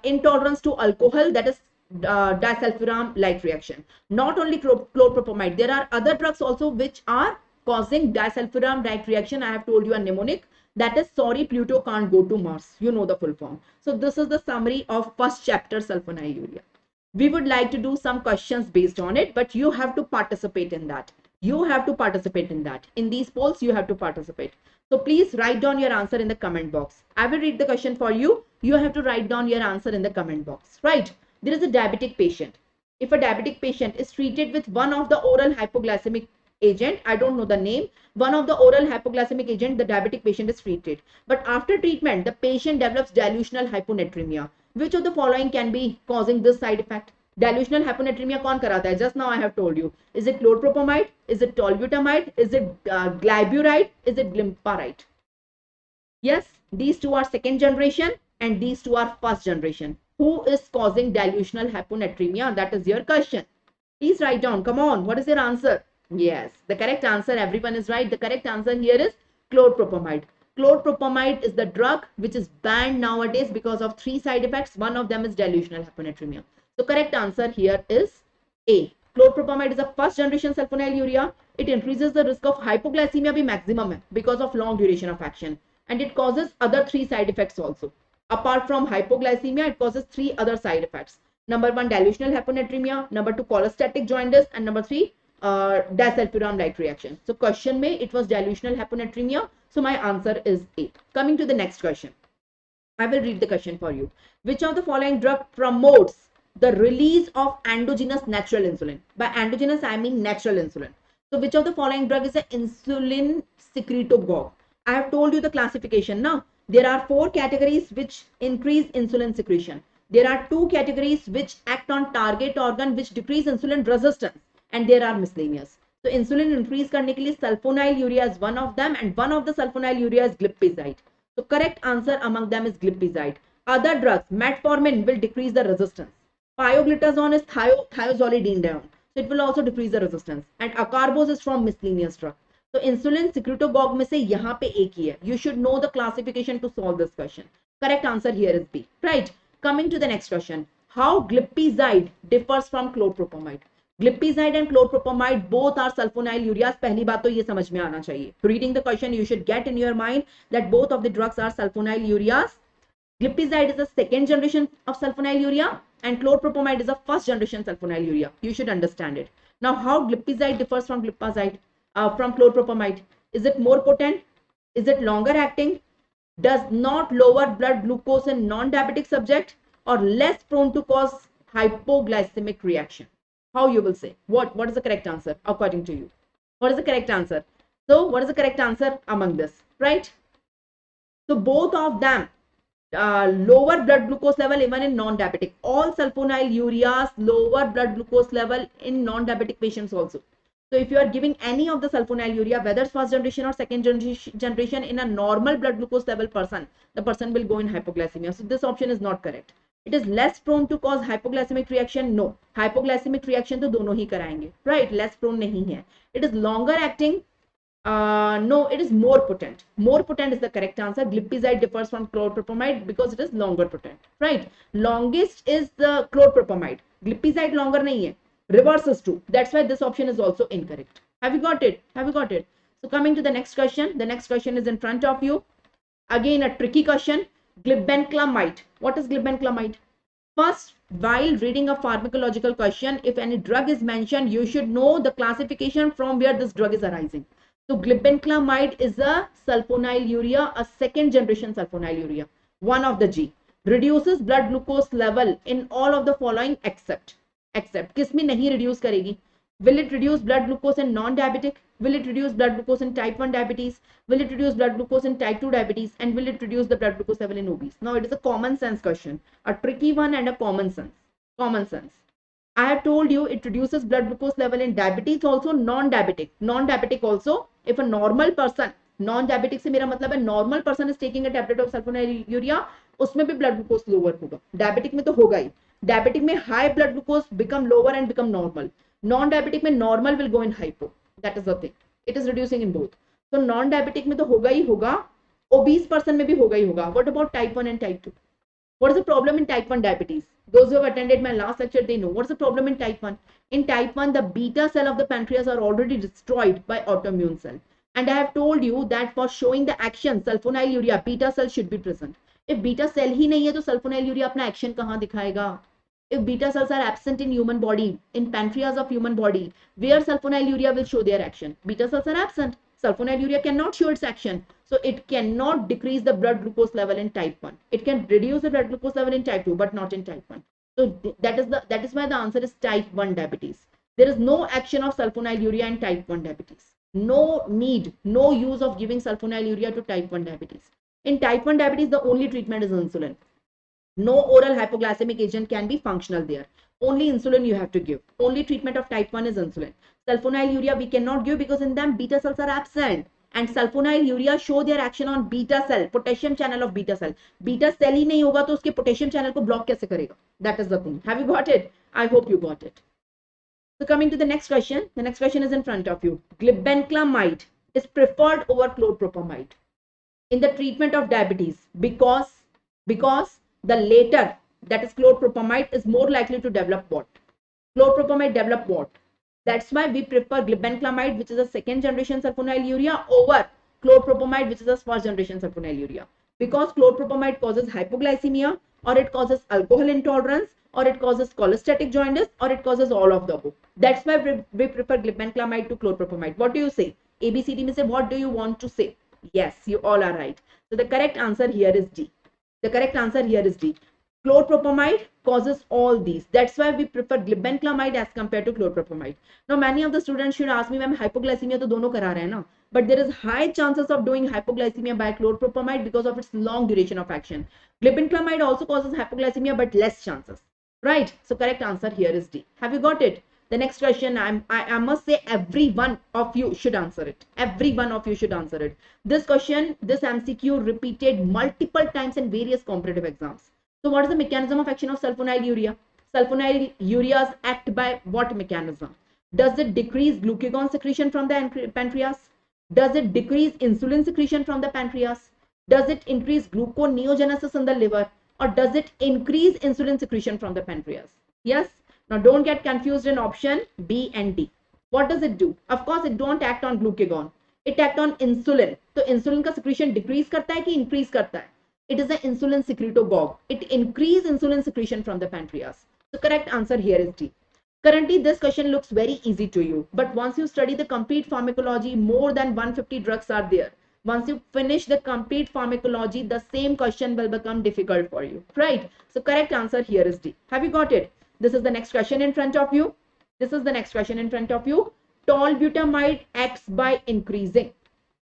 S1: intolerance to alcohol, that is disulfiram like reaction. Not only chlorpropamide, there are other drugs also which are causing disulfiram like reaction. I have told you a mnemonic, that is, sorry, Pluto can't go to Mars. You know the full form. So this is the summary of first chapter, sulfonylurea. We would like to do some questions based on it, but you have to participate in that. You have to participate in that. In these polls, you have to participate. So please write down your answer in the comment box. I will read the question for you. You have to write down your answer in the comment box, right? There is a diabetic patient. If a diabetic patient is treated with one of the oral hypoglycemic agent, I don't know the name, one of the oral hypoglycemic agent, the diabetic patient is treated. But after treatment, the patient develops dilutional hyponatremia. Which of the following can be causing this side effect? Dilutional hyponatremia कौन कराता है? Just now I have told you. Is it chlorpropamide? Is it tolbutamide? Is it glyburide? Is it glimepiride? Yes, these 2 are second generation and these 2 are first generation. Who is causing dilutional hyponatremia? That is your question. Please write down. Come on. What is your answer? Yes, the correct answer, everyone is right. The correct answer here is chlorpropamide. Chlorpropamide is the drug which is banned nowadays because of three side effects. One of them is delusional hyponatremia. So correct answer here is A. Chlorpropamide is a first generation sulfonylurea. It increases the risk of hypoglycemia by maximum because of long duration of action. And it causes other three side effects also. Apart from hypoglycemia, it causes three other side effects. Number one, delusional hyponatremia. Number two, cholestatic jaundice. And number three, disulfiram-like reaction. So question mein, it was delusional hyponatremia. So my answer is A. Coming to the next question. I will read the question for you. Which of the following drug promotes the release of endogenous natural insulin? By endogenous, I mean natural insulin. So which of the following drug is an insulin secretobox? I have told you the classification now. There are four categories which increase insulin secretion. There are two categories which act on target organ which decrease insulin resistance, and there are miscellaneous. So insulin increase करने के लिए sulfonylurea is one of them, and one of the sulfonylurea is glipizide. So correct answer among them is glipizide. Other drugs, metformin will decrease the resistance. Pioglitazone is thiazolidinedione. So it will also decrease the resistance. And acarbose is from miscellaneous drug. So insulin secretobox में से यहाँ पे एक ही है. You should know the classification to solve this question. Correct answer here is B. Right. Coming to the next question. How glipizide differs from chlorpropamide? Glipizide and chlorpropamide both are sulfonylureas. पहली बात तो ये समझ में आना चाहिए. Reading the question, you should get in your mind that both of the drugs are sulfonylureas. Glipizide is a second generation of sulfonylurea and chlorpropamide is a first generation sulfonylurea. You should understand it. Now, how glipizide differs from from chlorpropamide? Is it more potent? Is it longer acting? Does not lower blood glucose in non-diabetic subject, or less prone to cause hypoglycemic reaction? How you will say? What is the correct answer according to you? What is the correct answer? So what is the correct answer among this? Right? So both of them lower blood glucose level even in non-diabetic. All sulfonylureas lower blood glucose level in non-diabetic patients also. So if you are giving any of the sulfonylurea, whether first generation or second generation in a normal blood glucose level person, the person will go in hypoglycemia. So this option is not correct. It is less prone to cause hypoglycemic reaction. No, hypoglycemic reaction तो दोनों ही कराएंगे, right? Less prone नहीं है. It is longer acting. No, it is more potent. More potent is the correct answer. Glipizide differs from chlorpropamide because it is longer potent, right? Longest is the chlorpropamide. Glipizide longer नहीं है. Reverse is true. That's why this option is also incorrect. Have you got it? Have you got it? So coming to the next question. The next question is in front of you. Again, a tricky question. Glibenclamide. What is glibenclamide? First, while reading a pharmacological question, if any drug is mentioned, you should know the classification from where this drug is arising. So glibenclamide is a sulfonylurea, a second generation sulfonylurea. One of the G. Reduces blood glucose level in all of the following except किसमें नहीं reduce करेगी? Will it reduce blood glucose in non-diabetic? Will it reduce blood glucose in type 1 diabetes? Will it reduce blood glucose in type 2 diabetes? And will it reduce the blood glucose level in obese? Now it is a common sense question, a tricky one and a common sense. Common sense. I have told you it reduces blood glucose level in diabetes also, non-diabetic. Non-diabetic also, if a normal person, non-diabetic से मेरा मतलब है normal person is taking a tablet of sulfonylurea, उसमें भी blood glucose lower होगा. Diabetic में तो होगा ही. Diabetic में high blood glucose become lower and become normal. Non-diabetic में normal will go in hypo. That is the thing. It is reducing in both. So non-diabetic में तो होगा ही होगा. Obese person में भी होगा ही होगा. What about type 1 and type 2? What is the problem in type 1 diabetes? Those who have attended my last lecture, they know. What's the problem in type 1? In type 1, the beta cell of the pancreas are already destroyed by autoimmune cell. And I have told you that for showing the action, sulfonylurea, beta cell should be present. If beta cell ही नहीं है तो sulfonylurea अपना action कहाँ दिखाएगा? If beta cells are absent in human body, in pancreas of human body, where sulfonylurea will show their action? Beta cells are absent. Sulfonylurea cannot show its action. So it cannot decrease the blood glucose level in type 1. It can reduce the blood glucose level in type 2, but not in type 1. So that is why the answer is type 1 diabetes. There is no action of sulfonylurea in type 1 diabetes. No need, no use of giving sulfonylurea to type 1 diabetes. In type 1 diabetes, the only treatment is insulin. No oral hypoglycemic agent can be functional there. Only insulin you have to give. Only treatment of type 1 is insulin. Sulfonylurea we cannot give because in them beta cells are absent. And sulfonylurea show their action on beta cell, potassium channel of beta cell. Beta cell ही नहीं होगा तो उसके potassium channel को block कैसे करेगा? That is the thing. Have you got it? I hope you got it. So coming to the next question is in front of you. Glibenclamide is preferred over chlorpropamide in the treatment of diabetes because the later, that is chlorpropamide, is more likely to develop what? Chlorpropamide develop what? That's why we prefer glibenclamide, which is a second generation sulfonylurea, over chlorpropamide, which is a first generation sulfonylurea. Because chlorpropamide causes hypoglycemia, or it causes alcohol intolerance, or it causes cholestatic jaundice, or it causes all of the above. That's why we prefer glibenclamide to chlorpropamide. What do you say? ABCD में से what do you want to say? Yes, you all are right. So the correct answer here is D. The correct answer here is D. Chlorpropamide causes all these. That's why we prefer glibenclamide as compared to chlorpropamide. Now, many of the students should ask me, ma'am, hypoglycemia to दोनों करा रहे हैं ना? But there is high chances of doing hypoglycemia by chlorpropamide because of its long duration of action. Glibenclamide also causes hypoglycemia, but less chances. Right? So correct answer here is D. Have you got it? The next question, I must say every one of you should answer it. Every one of you should answer it. This question, this MCQ repeated multiple times in various competitive exams. So what is the mechanism of action of sulfonylurea? Sulfonylureas act by what mechanism? Does it decrease glucagon secretion from the pancreas? Does it decrease insulin secretion from the pancreas? Does it increase gluconeogenesis in the liver? Or does it increase insulin secretion from the pancreas? Yes. Now don't get confused in option B and D. What does it do? Of course, it don't act on glucagon. It act on insulin. So insulin का secretion decrease करता है कि increase करता है? It is an insulin secretobox. It increase insulin secretion from the pancreas. So correct answer here is D. Currently, this question looks very easy to you, but once you study the complete pharmacology, more than 150 drugs are there. Once you finish the complete pharmacology, the same question will become difficult for you, right? So correct answer here is D. Have you got it? This is the next question in front of you. This is the next question in front of you. Tolbutamide acts by increasing.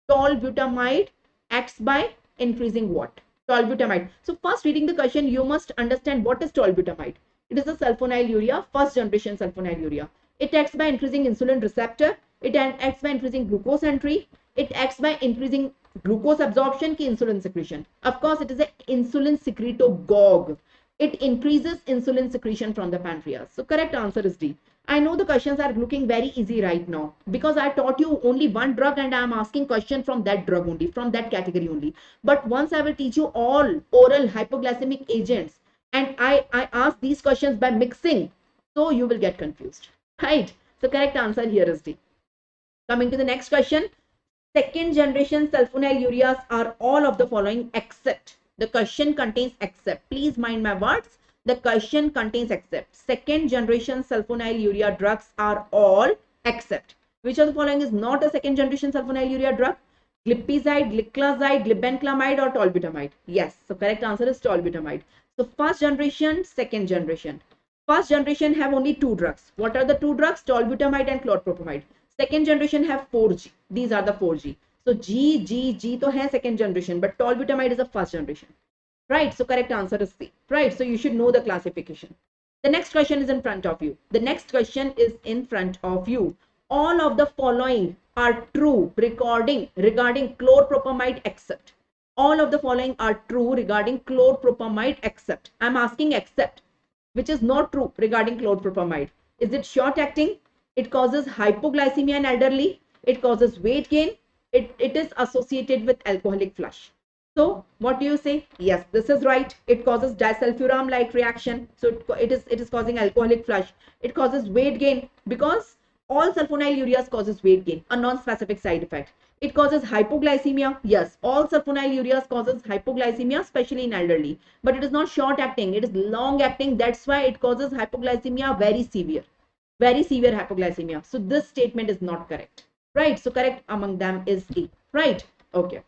S1: Tolbutamide acts by increasing what? Tolbutamide. So first reading the question, you must understand what is tolbutamide. It is a sulfonylurea, first generation sulfonylurea. It acts by increasing insulin receptor. It acts by increasing glucose entry. It acts by increasing glucose absorption ki insulin secretion. Of course, it is an insulin secretagogue. It increases insulin secretion from the pancreas. So correct answer is D. I know the questions are looking very easy right now because I taught you only one drug and I am asking question from that drug only, from that category only. But once I will teach you all oral hypoglycemic agents and I ask these questions by mixing, so you will get confused, right? So correct answer here is D. Coming to the next question. Second generation sulfonylureas are all of the following except. The question contains except. Please mind my words. The question contains except. Second generation sulfonylurea drugs are all except. Which of the following is not a second generation sulfonylurea drug? Glipizide, gliclazide, glibenclamide or tolbutamide? Yes. So correct answer is tolbutamide. So first generation, second generation. First generation have only two drugs. What are the two drugs? Tolbutamide and chlorpropamide. Second generation have 4G. These are the 4G. So G to hai second generation, but tolbutamide is the first generation. Right? So correct answer is C. Right? So you should know the classification. The next question is in front of you. The next question is in front of you. All of the following are true regarding chlorpropamide except. All of the following are true regarding chlorpropamide except. I'm asking except, which is not true regarding chlorpropamide. Is it short acting? It causes hypoglycemia in elderly. It causes weight gain. It is associated with alcoholic flush. So what do you say? Yes, this is right. It causes disulfiram-like reaction. So it is causing alcoholic flush. It causes weight gain because all sulfonylureas causes weight gain, a non-specific side effect. It causes hypoglycemia. Yes, all sulfonylureas causes hypoglycemia, especially in elderly. But it is not short acting. It is long acting. That's why it causes hypoglycemia very severe. Very severe hypoglycemia. So this statement is not correct, right? So correct among them is A, right? Okay.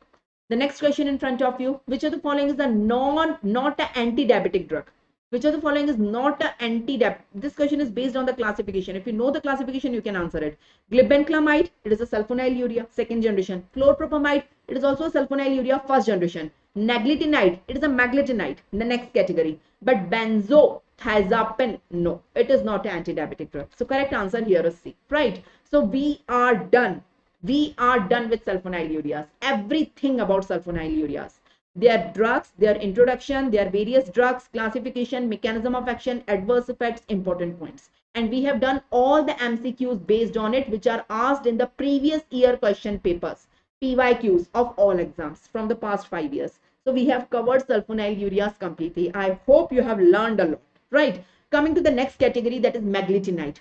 S1: The next question in front of you, which of the following is the not an anti-diabetic drug? Which of the following is not an anti-diabetic? This question is based on the classification. If you know the classification, you can answer it. Glibenclamide, it is a sulfonylurea, second generation. Chlorpropamide, it is also a sulfonylurea, first generation. Naglitinide, it is a maglitinide, in the next category. But benzodiazepine, no, it is not an anti-diabetic drug. So correct answer here is C, right? So we are done. We are done with sulfonylureas. Everything about sulfonylureas. Their drugs, their introduction, their various drugs, classification, mechanism of action, adverse effects, important points. and we have done all the MCQs based on it, which are asked in the previous year question papers, PYQs of all exams from the past 5 years. So we have covered sulfonylureas completely. I hope you have learned a lot, right? Coming to the next category, that is maglitinide.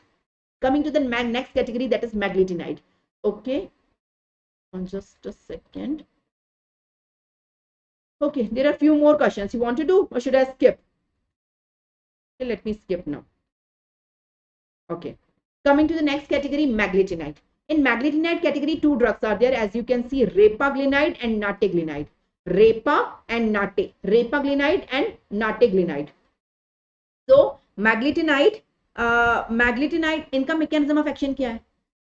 S1: Coming to the next category, that is maglitinide. Okay, just a second. Okay, there are a few more questions you want to do, or should I skip? Okay, let me skip now. Okay, coming to the next category, maglitinide. In maglitinide category, two drugs are there, as you can see, repaglinide and nateglinide. Repa and nate. Repaglinide and nateglinide. So maglitinide, maglitinide, इनका mechanism of action क्या है?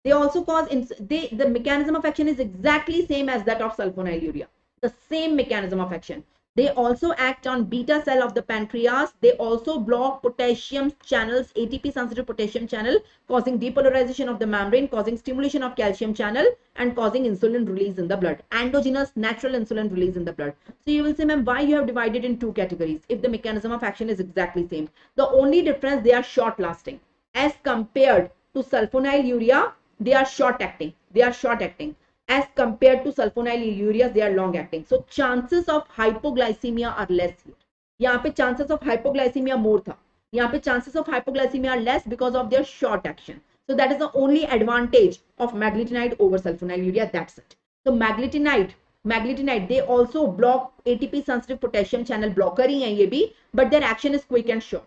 S1: They also cause, the mechanism of action is exactly same as that of sulfonylurea. The same mechanism of action. They also act on beta cell of the pancreas. They also block potassium channels, ATP sensitive potassium channel, causing depolarization of the membrane, causing stimulation of calcium channel, and causing insulin release in the blood. Endogenous natural insulin release in the blood. So you will say, ma'am, why you have divided in two categories if the mechanism of action is exactly same? The only difference, they are short lasting. As compared to sulfonylurea, they are short acting. They are short acting. As compared to sulfonylureas, they are long acting. So chances of hypoglycemia are less here. यहाँ पे chances of hypoglycemia more था. यहाँ पे chances of hypoglycemia are less because of their short action. So that is the only advantage of maglitinide over sulfonylurea. That's it. So maglitinide, they also block ATP sensitive potassium channel blocker ही हैं ये भी, but their action is quick and short.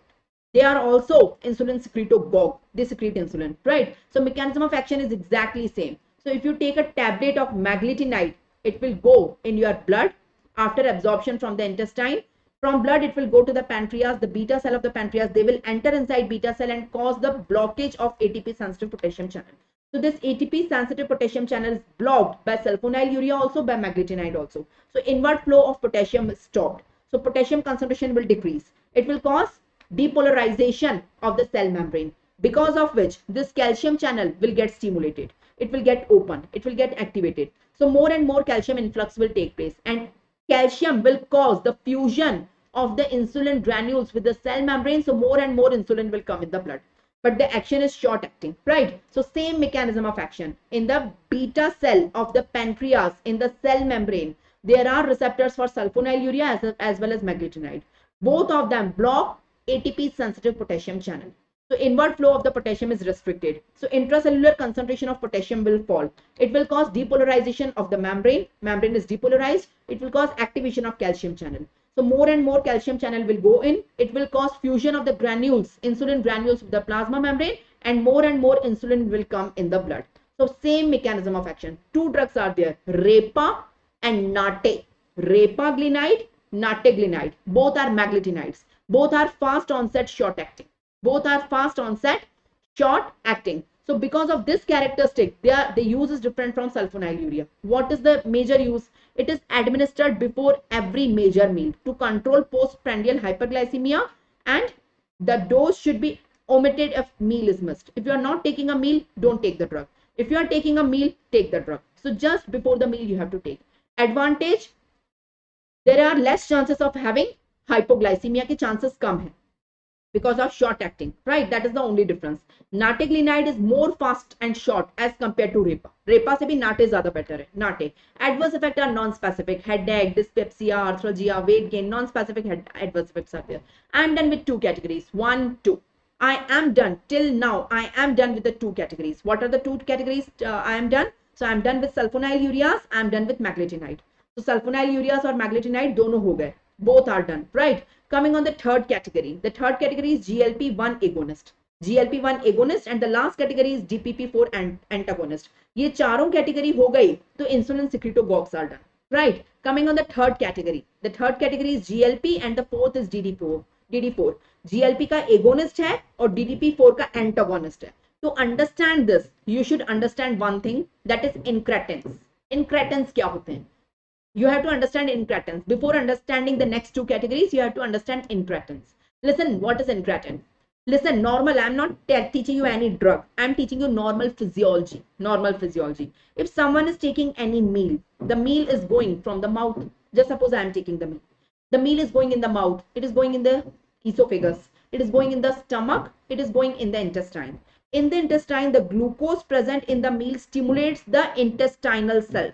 S1: They are also insulin secretobox. They secrete insulin, right? So mechanism of action is exactly same. So if you take a tablet of maglitinide, it will go in your blood after absorption from the intestine. From blood, it will go to the pancreas, the beta cell of the pancreas. They will enter inside beta cell and cause the blockage of ATP sensitive potassium channel. So this ATP sensitive potassium channel is blocked by sulfonylurea also, by maglitinide also. So inward flow of potassium is stopped. So potassium concentration will decrease. It will cause depolarization of the cell membrane, because of which this calcium channel will get stimulated. It will get open. It will get activated. So more and more calcium influx will take place, and calcium will cause the fusion of the insulin granules with the cell membrane. So more and more insulin will come in the blood, but the action is short acting, right? So same mechanism of action in the beta cell of the pancreas, in the cell membrane, there are receptors for sulfonylurea as well as maglitinide. Both of them block ATP sensitive potassium channel. So inward flow of the potassium is restricted. So intracellular concentration of potassium will fall. It will cause depolarization of the membrane. Membrane is depolarized. It will cause activation of calcium channel. So more and more calcium channel will go in. It will cause fusion of the granules, insulin granules with the plasma membrane, and more insulin will come in the blood. So same mechanism of action. Two drugs are there, Repa and Nate. Repaglinide, nateglinide. Both are maglitinides. Both are fast onset, short acting. Both are fast onset, short acting. So because of this characteristic, the use is different from sulfonylurea. What is the major use? It is administered before every major meal to control postprandial hyperglycemia, and the dose should be omitted if meal is missed. If you are not taking a meal, don't take the drug. If you are taking a meal, take the drug. So just before the meal you have to take. Advantage, there are less chances of having hypoglycemia के chances कम है because of short acting, right? That is the only difference. Nateglinide is more fast and short as compared to Repa. Repa से भी Nate ज़्यादा better है. Nate. Adverse effects are non-specific. Headache, dyspepsia, arthralgia, weight gain, non-specific adverse effects are there. I am done with two categories. 1, 2. I am done till now. I am done with the two categories. What are the two categories I am done? So I am done with sulfonylureas. I am done with maglitinide. So sulfonylureas or maglitinide दोनों हो गए. Both are done, right? Coming on the third category. The third category is GLP-1 agonist. GLP-1 agonist, and the last category is DPP-4 antagonist. ये चारों category हो गई तो insulin secretobox are done, right? Coming on the third category. The third category is GLP and the fourth is DD4. GLP का agonist है और DDP-4 का antagonist है. To understand this, you should understand one thing, that is incretins. Incretins क्या होते हैं? You have to understand incretins. Before understanding the next two categories, you have to understand incretins. Listen, what is incretin? Listen, normal, I'm not teaching you any drug. I'm teaching you normal physiology. Normal physiology. If someone is taking any meal, the meal is going from the mouth. Just suppose I'm taking the meal. The meal is going in the mouth. It is going in the esophagus. It is going in the stomach. It is going in the intestine. In the intestine, the glucose present in the meal stimulates the intestinal cells.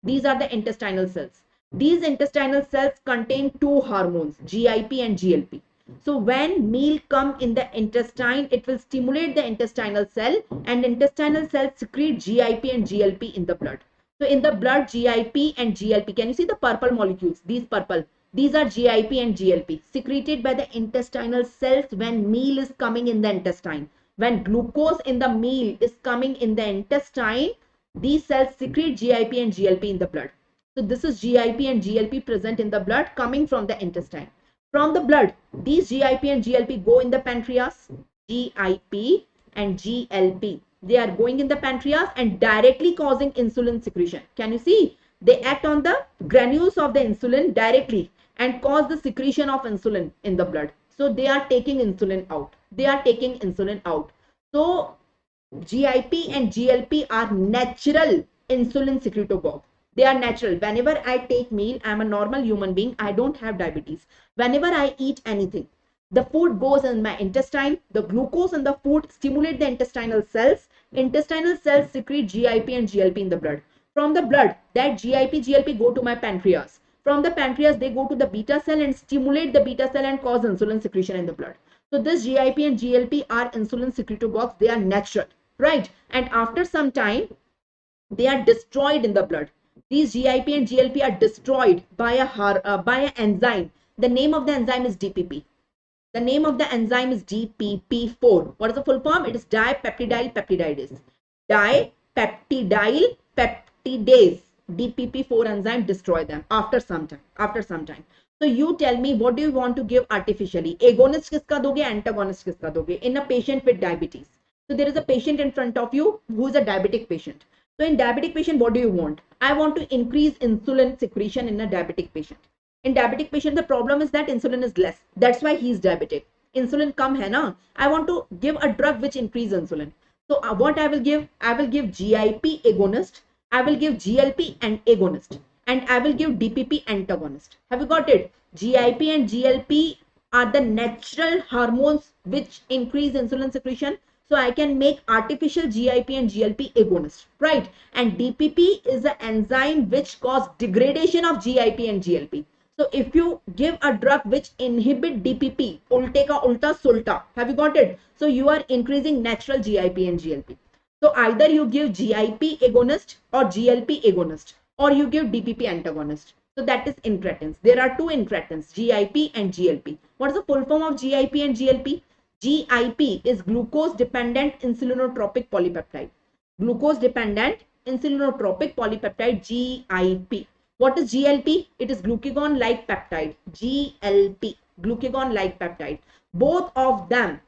S1: These are the intestinal cells. These intestinal cells contain two hormones, GIP and GLP. So when meal come in the intestine, it will stimulate the intestinal cell, and intestinal cells secrete GIP and GLP in the blood. So in the blood, GIP and GLP, can you see the purple molecules? These purple, these are GIP and GLP secreted by the intestinal cells when meal is coming in the intestine. When glucose in the meal is coming in the intestine, these cells secrete GIP and GLP in the blood. So this is GIP and GLP present in the blood coming from the intestine. From the blood, these GIP and GLP go in the pancreas. GIP and GLP, they are going in the pancreas and directly causing insulin secretion. Can you see? They act on the granules of the insulin directly and cause the secretion of insulin in the blood. So they are taking insulin out. They are taking insulin out. So GIP and GLP are natural insulin secretobox. They are natural. Whenever I take meal, I am a normal human being. I don't have diabetes. Whenever I eat anything, the food goes in my intestine. The glucose in the food stimulate the intestinal cells. Intestinal cells secrete GIP and GLP in the blood. From the blood, that GIP, GLP go to my pancreas. From the pancreas, they go to the beta cell and stimulate the beta cell and cause insulin secretion in the blood. So this GIP and GLP are insulin secretobox. They are natural, right? And after some time, they are destroyed in the blood. These GIP and GLP are destroyed by an enzyme. The name of the enzyme is DPP. The name of the enzyme is DPP4. What is the full form? It is dipeptidyl peptidase. Dipeptidyl peptidase. DPP4 enzyme destroy them after some time. After some time. So you tell me, what do you want to give artificially? Agonist kiska doge, antagonist kiska doge in a patient with diabetes. So there is a patient in front of you who is a diabetic patient. So in diabetic patient, what do you want? I want to increase insulin secretion in a diabetic patient. In diabetic patient, the problem is that insulin is less. That's why he is diabetic. Insulin kam hai na. I want to give a drug which increase insulin. So what I will give? I will give GIP agonist. I will give GLP and agonist. And I will give DPP antagonist. Have you got it? GIP and GLP are the natural hormones which increase insulin secretion. So I can make artificial GIP and GLP agonist, right? And DPP is the enzyme which cause degradation of GIP and GLP. So if you give a drug which inhibit DPP, ulte ka ulta sulta, have you got it? So you are increasing natural GIP and GLP. So either you give GIP agonist or GLP agonist, or you give DPP antagonist. So that is incretins. There are two incretins, GIP and GLP. What is the full form of GIP and GLP? GIP is glucose-dependent insulinotropic polypeptide. Glucose-dependent insulinotropic polypeptide, GIP. What is GLP? It is glucagon-like peptide. GLP, glucagon-like peptide. Both of them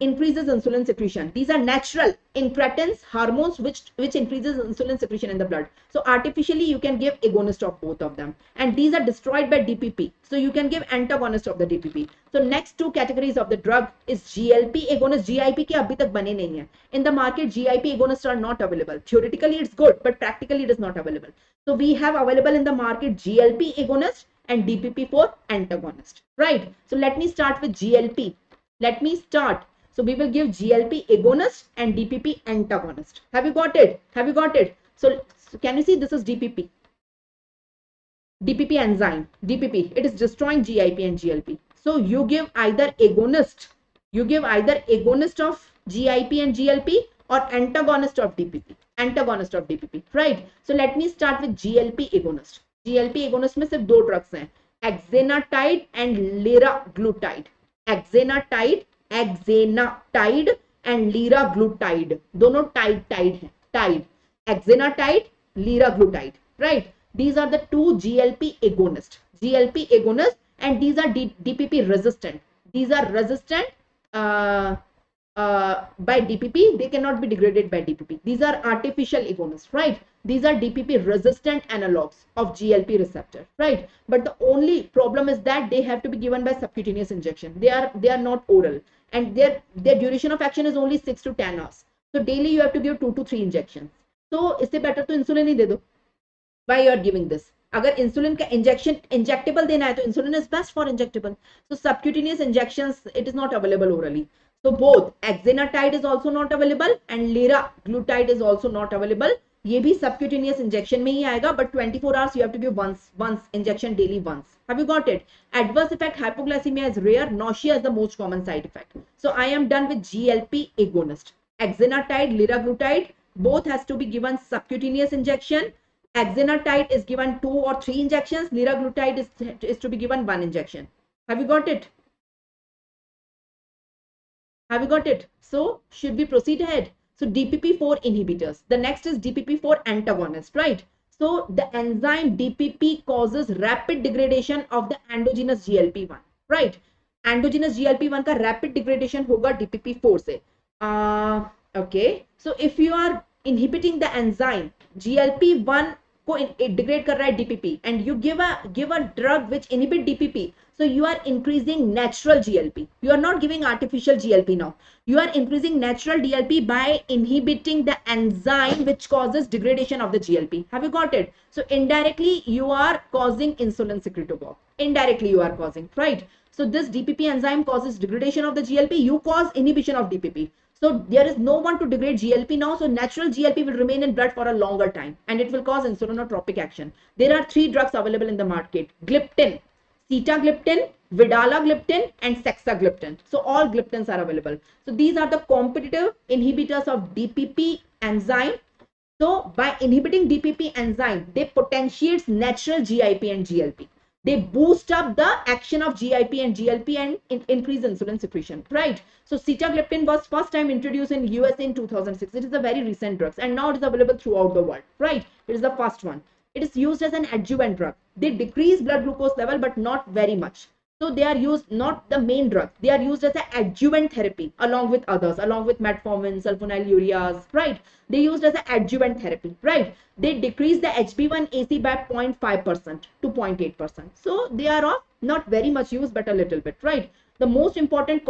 S1: increases insulin secretion. These are natural incretins, hormones which increases insulin secretion in the blood. So artificially you can give agonist of both of them, and these are destroyed by DPP. So you can give antagonist of the DPP. So next two categories of the drug is GLP agonist. GIP ke abhi tak bane nahi hai. In the market, GIP agonists are not available. Theoretically it's good, but practically it is not available. So we have available in the market GLP agonist and DPP4 antagonist, right? So let me start with GLP. Let me start. So we will give GLP agonist and DPP antagonist. Have you got it? Have you got it? So can you see this is DPP? DPP enzyme. DPP. It is destroying GIP and GLP. So you give either agonist. You give either agonist of GIP and GLP or antagonist of DPP. Antagonist of DPP. Right? So let me start with GLP agonist. GLP agonist में सिर्फ दो drugs हैं. Exenatide and liraglutide. Exenatide and liraglutide. दोनों tide हैं. Tide. Exenatide, liraglutide. Right? These are the two GLP agonists. GLP agonists, and these are DPP resistant. These are resistant by DPP. They cannot be degraded by DPP. These are artificial agonists, right? These are DPP resistant analogs of GLP receptor, right? But the only problem is that they have to be given by subcutaneous injection. They are not oral, and their duration of action is only 6 to 10 hours. So daily you have to give 2 to 3 injections. So इससे better तो insulin ही दे दो. Why you are giving this? अगर insulin का injectable देना है तो insulin is best for injectable. So subcutaneous injections, it is not available orally. So both exenatide is also not available and liraglutide is also not available. ये भी subcutaneous injection में ही आएगा, but 24 hours you have to give once injection daily once. Have you got it? Adverse effect hypoglycemia is rare. Nausea is the most common side effect. So I am done with GLP agonist. Exenatide, liraglutide, both has to be given subcutaneous injection. Exenatide is given 2 or 3 injections. Liraglutide is to be given 1 injection. Have you got it? Have you got it? So should we proceed ahead? So DPP4 inhibitors. The next is DPP4 antagonist, right? So the enzyme DPP causes rapid degradation of the endogenous GLP-1, right? Endogenous GLP-1 का rapid degradation होगा DPP4 से. Okay. So if you are inhibiting the enzyme GLP-1 को degrade कर रहा है DPP and you give a drug which inhibit DPP, so you are increasing natural GLP. You are not giving artificial GLP now. You are increasing natural GLP by inhibiting the enzyme which causes degradation of the GLP. Have you got it? So indirectly you are causing insulin secretobox. Indirectly you are causing, right? So this DPP enzyme causes degradation of the GLP. You cause inhibition of DPP. So there is no one to degrade GLP now. So natural GLP will remain in blood for a longer time and it will cause insulinotropic action. There are 3 drugs available in the market: gliptin, sitagliptin, vidalagliptin, and sexagliptin. So all gliptins are available. So these are the competitive inhibitors of DPP enzyme. So by inhibiting DPP enzyme, they potentiates natural GIP and GLP. They boost up the action of GIP and GLP and increase insulin secretion, right? So sitagliptin was first time introduced in US in 2006. It is a very recent drug and now it is available throughout the world, right? It is the first one. It is used as an adjuvant drug. They decrease blood glucose level but not very much. So they are used, not the main drug. They are used as an adjuvant therapy along with others, along with metformin, sulfonylureas, right? They used as an adjuvant therapy, right? They decrease the HB1AC by 0.5% to 0.8%. So they are of not very much use, but a little bit, right? The most important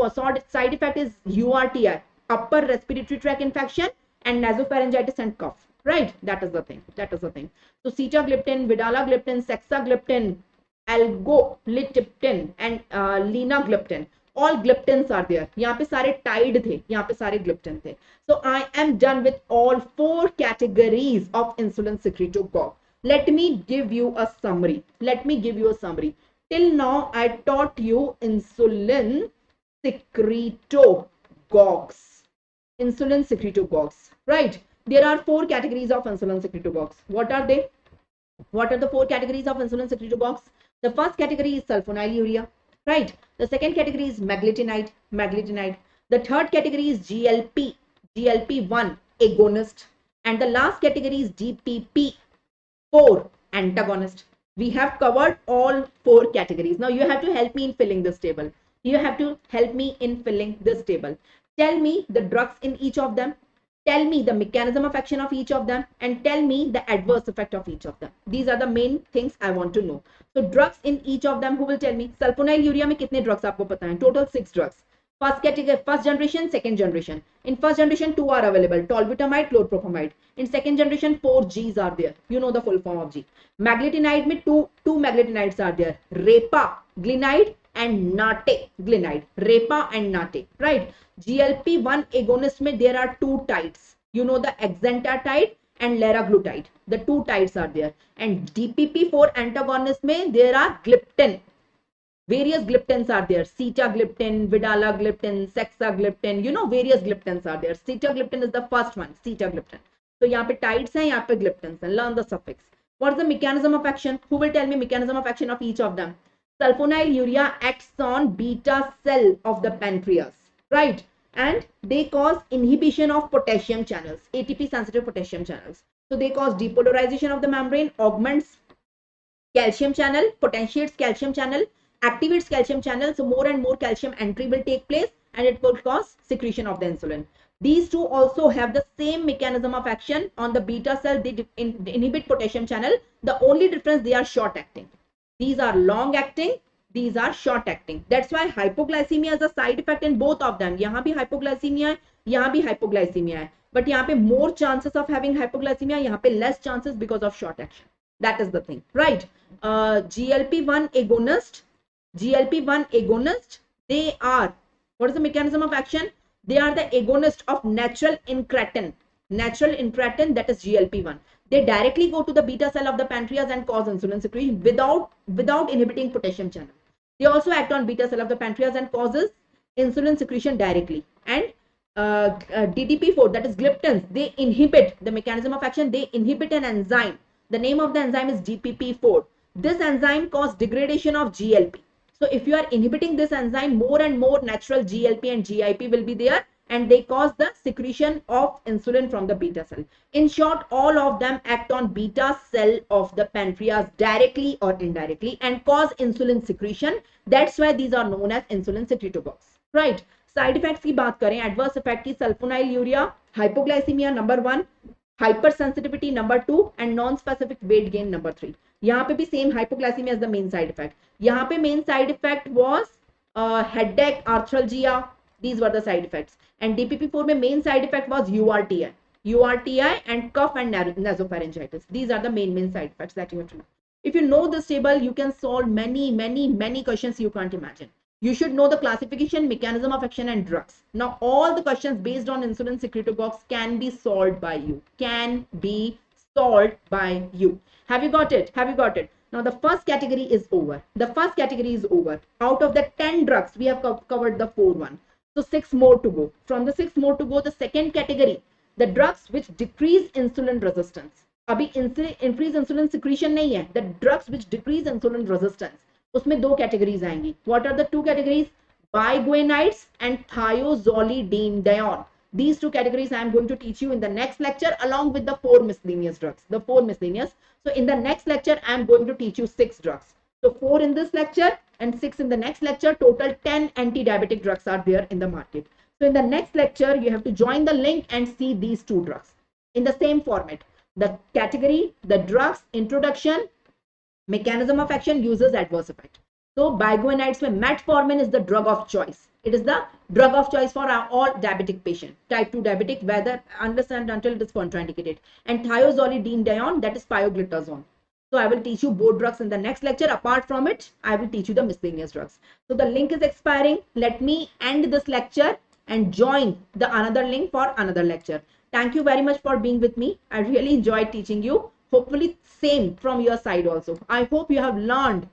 S1: side effect is URTI, upper respiratory tract infection, and nasopharyngitis and cough, right? That is the thing. That is the thing. So sitagliptin, vidalagliptin, sexagliptin, algolitiptin and linagliptin, all gliptins are there. यहाँ पे सारे tide थे, यहाँ पे सारे gliptin थे. So I am done with all 4 categories of insulin secretogogue. Let me give you a summary. Till now I taught you insulin secretogogues. Right? There are 4 categories of insulin secretogogues. What are they? What are the 4 categories of insulin secretogogues? The first category is sulfonylurea, right? The second category is meglitinide. The third category is GLP-1 agonist, and the last category is DPP4 antagonist. We have covered all 4 categories. Now you have to help me in filling this table. Tell me the drugs in each of them. Tell me the mechanism of action of each of them and tell me the adverse effect of each of them. These are the main things I want to know. So drugs in each of them, who will tell me? Sulfonylurea में कितने drugs आपको पता हैं? Total 6 drugs. First category, first generation, second generation. In first generation, 2 are available: tolbutamide, chlorpropamide. In second generation, 4 Gs are there. You know the full form of G. Meglitinide में two meglitinides are there: repaglinide and nateglinide. Repa and nate, right? GLP-1 agonist में there are 2 tides. You know the exenatide and liraglutide. The 2 tides are there. And DPP4 antagonist में there are gliptin. Various gliptins are there: sitagliptin, vidalagliptin, sexagliptin. You know, various gliptins are there. Sitagliptin is the first one, sitagliptin. So यहाँ पे tides हैं, यहाँ पे gliptins हैं. Learn the suffix. What is the mechanism of action? Who will tell me mechanism of action of each of them? Sulfonylurea acts on beta cell of the pancreas, right? And they cause inhibition of potassium channels, ATP sensitive potassium channels. So they cause depolarization of the membrane, augments calcium channel, potentiates calcium channel, activates calcium channel. So more and more calcium entry will take place and it will cause secretion of the insulin. These two also have the same mechanism of action on the beta cell. They inhibit potassium channel. The only difference, they are short acting. These are long acting, these are short acting. That's why hypoglycemia is a side effect in both of them. यहाँ भी hypoglycemia है, यहाँ भी hypoglycemia है. But यहाँ पे more chances of having hypoglycemia, यहाँ पे less chances because of short action. That is the thing, right? GLP-1 agonist, GLP-1 agonist, they are, what is the mechanism of action? They are the agonist of natural incretin. Natural incretin, that is GLP-1. They directly go to the beta cell of the pancreas and cause insulin secretion without inhibiting potassium channel. They also act on beta cell of the pancreas and causes insulin secretion directly. And DDP4, that is gliptins, they inhibit the mechanism of action. They inhibit an enzyme. The name of the enzyme is DPP4. This enzyme causes degradation of GLP. So if you are inhibiting this enzyme, more and more natural GLP and GIP will be there, and they cause the secretion of insulin from the beta cell. In short, all of them act on beta cell of the pancreas directly or indirectly and cause insulin secretion. That's why these are known as insulin secretobox, right? Side effects की बात करें, adverse effect की sulphonylurea, hypoglycaemia number 1, hyper sensitivity number 2 and non specific weight gain number 3. यहाँ पे भी same hypoglycaemia is the main side effect. यहाँ पे main side effect was headache, arthralgia, these were the side effects. And DPP4 में main side effect was URTI and cough and nasopharyngitis. These are the main side effects that you have to know. If you know this table, you can solve many questions you can't imagine. You should know the classification, mechanism of action and drugs. Now all the questions based on insulin secretobox can be solved by you. Can be solved by you. Have you got it? Have you got it? Now the first category is over. The first category is over. Out of the 10 drugs, we have covered the 4 one. So 6 more to go. From the 6 more to go, the second category, the drugs which decrease insulin resistance. अभी increase insulin secretion नहीं है. The drugs which decrease insulin resistance, उसमें 2 categories आएंगी. What are the 2 categories? Biguanides and thiazolidinedione. These 2 categories I am going to teach you in the next lecture along with the 4 miscellaneous drugs. The 4 miscellaneous. So in the next lecture, I am going to teach you 6 drugs. So 4 in this lecture and 6 in the next lecture. Total 10 anti-diabetic drugs are there in the market. So in the next lecture, you have to join the link and see these 2 drugs in the same format. The category, the drugs, introduction, mechanism of action, uses, adverse effect. So biguanides में metformin is the drug of choice. It is the drug of choice for all diabetic patient, type 2 diabetic, whether unless and until it is contraindicated. And thiazolidinedione, that is pioglitazone. So I will teach you both drugs in the next lecture. Apart from it, I will teach you the miscellaneous drugs. So the link is expiring. Let me end this lecture and join the another link for another lecture. Thank you very much for being with me. I really enjoyed teaching you. Hopefully same from your side also. I hope you have learned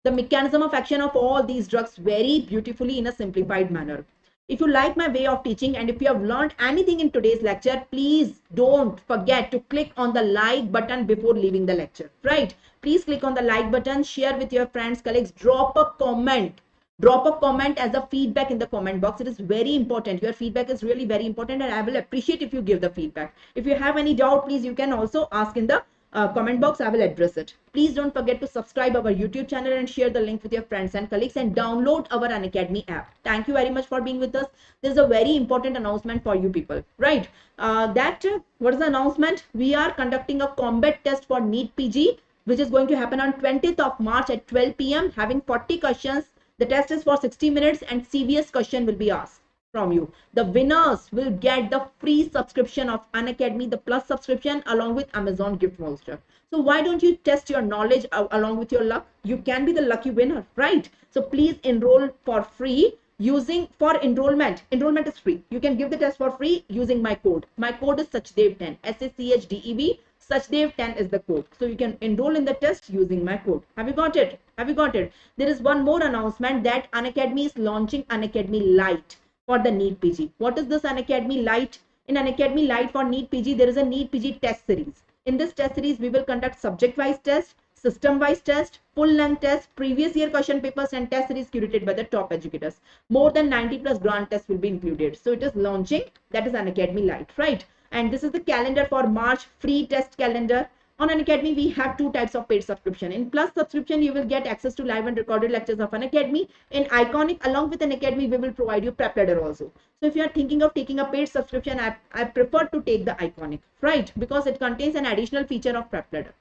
S1: the mechanism of action of all these drugs very beautifully in a simplified manner. If you like my way of teaching and if you have learned anything in today's lecture, please don't forget to click on the like button before leaving the lecture, right? Please click on the like button, share with your friends, colleagues, drop a comment. Drop a comment as a feedback in the comment box. It is very important. Your feedback is really very important and I will appreciate if you give the feedback. If you have any doubt, please, you can also ask in the comment box. I will address it. Please don't forget to subscribe our YouTube channel and share the link with your friends and colleagues and download our Unacademy app. Thank you very much for being with us. This is a very important announcement for you people, right? What is the announcement? We are conducting a combat test for NEET PG, which is going to happen on 20th of March at 12 p.m. having 40 questions. The test is for 60 minutes and CVS question will be asked from you. The winners will get the free subscription of Unacademy, the Plus subscription, along with Amazon gift voucher. So why don't you test your knowledge along with your luck? You can be the lucky winner, right? So please enroll for free using enrollment. Enrollment is free. You can give the test for free using my code. My code is Sachdev10, SACHDEV. Sachdev10 is the code. So you can enroll in the test using my code. Have you got it? Have you got it? There is one more announcement that Unacademy is launching Unacademy Lite for the NEET PG. What is this Unacademy Lite? In Unacademy Lite for NEET PG, there is a NEET PG test series. In this test series, we will conduct subject-wise test, system-wise test, full-length test, previous year question papers and test series curated by the top educators. More than 90 plus grant tests will be included. So it is launching. That is Unacademy Lite, right? And this is the calendar for March, free test calendar. On Unacademy, we have 2 types of paid subscription. In Plus subscription, you will get access to live and recorded lectures of Unacademy. In Iconic, along with Unacademy, we will provide you prep ladder also. So if you are thinking of taking a paid subscription, I prefer to take the Iconic, right? Because it contains an additional feature of prep ladder.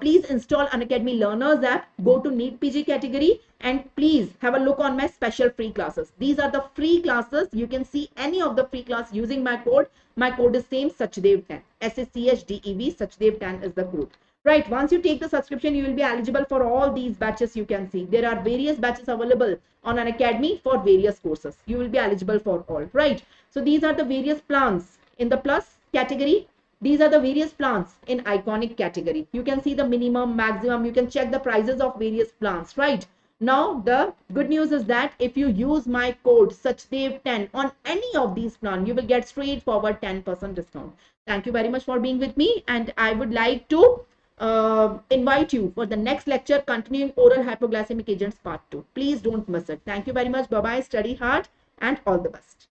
S1: Please install Unacademy Learners app, go to NEET PG category and please have a look on my special free classes. These are the free classes. You can see any of the free class using my code. My code is same, Sachdev10, SACHDEV, Sachdev10 is the code, Right, once you take the subscription, you will be eligible for all these batches. You can see there are various batches available on Unacademy for various courses. You will be eligible for all, right? So these are the various plans in the plus category. These are the various plans in iconic category. You can see the minimum, maximum. You can check the prices of various plans, right? Now, the good news is that if you use my code Sachdev10 on any of these plans, you will get straightforward 10% discount. Thank you very much for being with me, and I would like to invite you for the next lecture, continuing oral hypoglycemic agents part 2. Please don't miss it. Thank you very much. Bye bye. Study hard and all the best.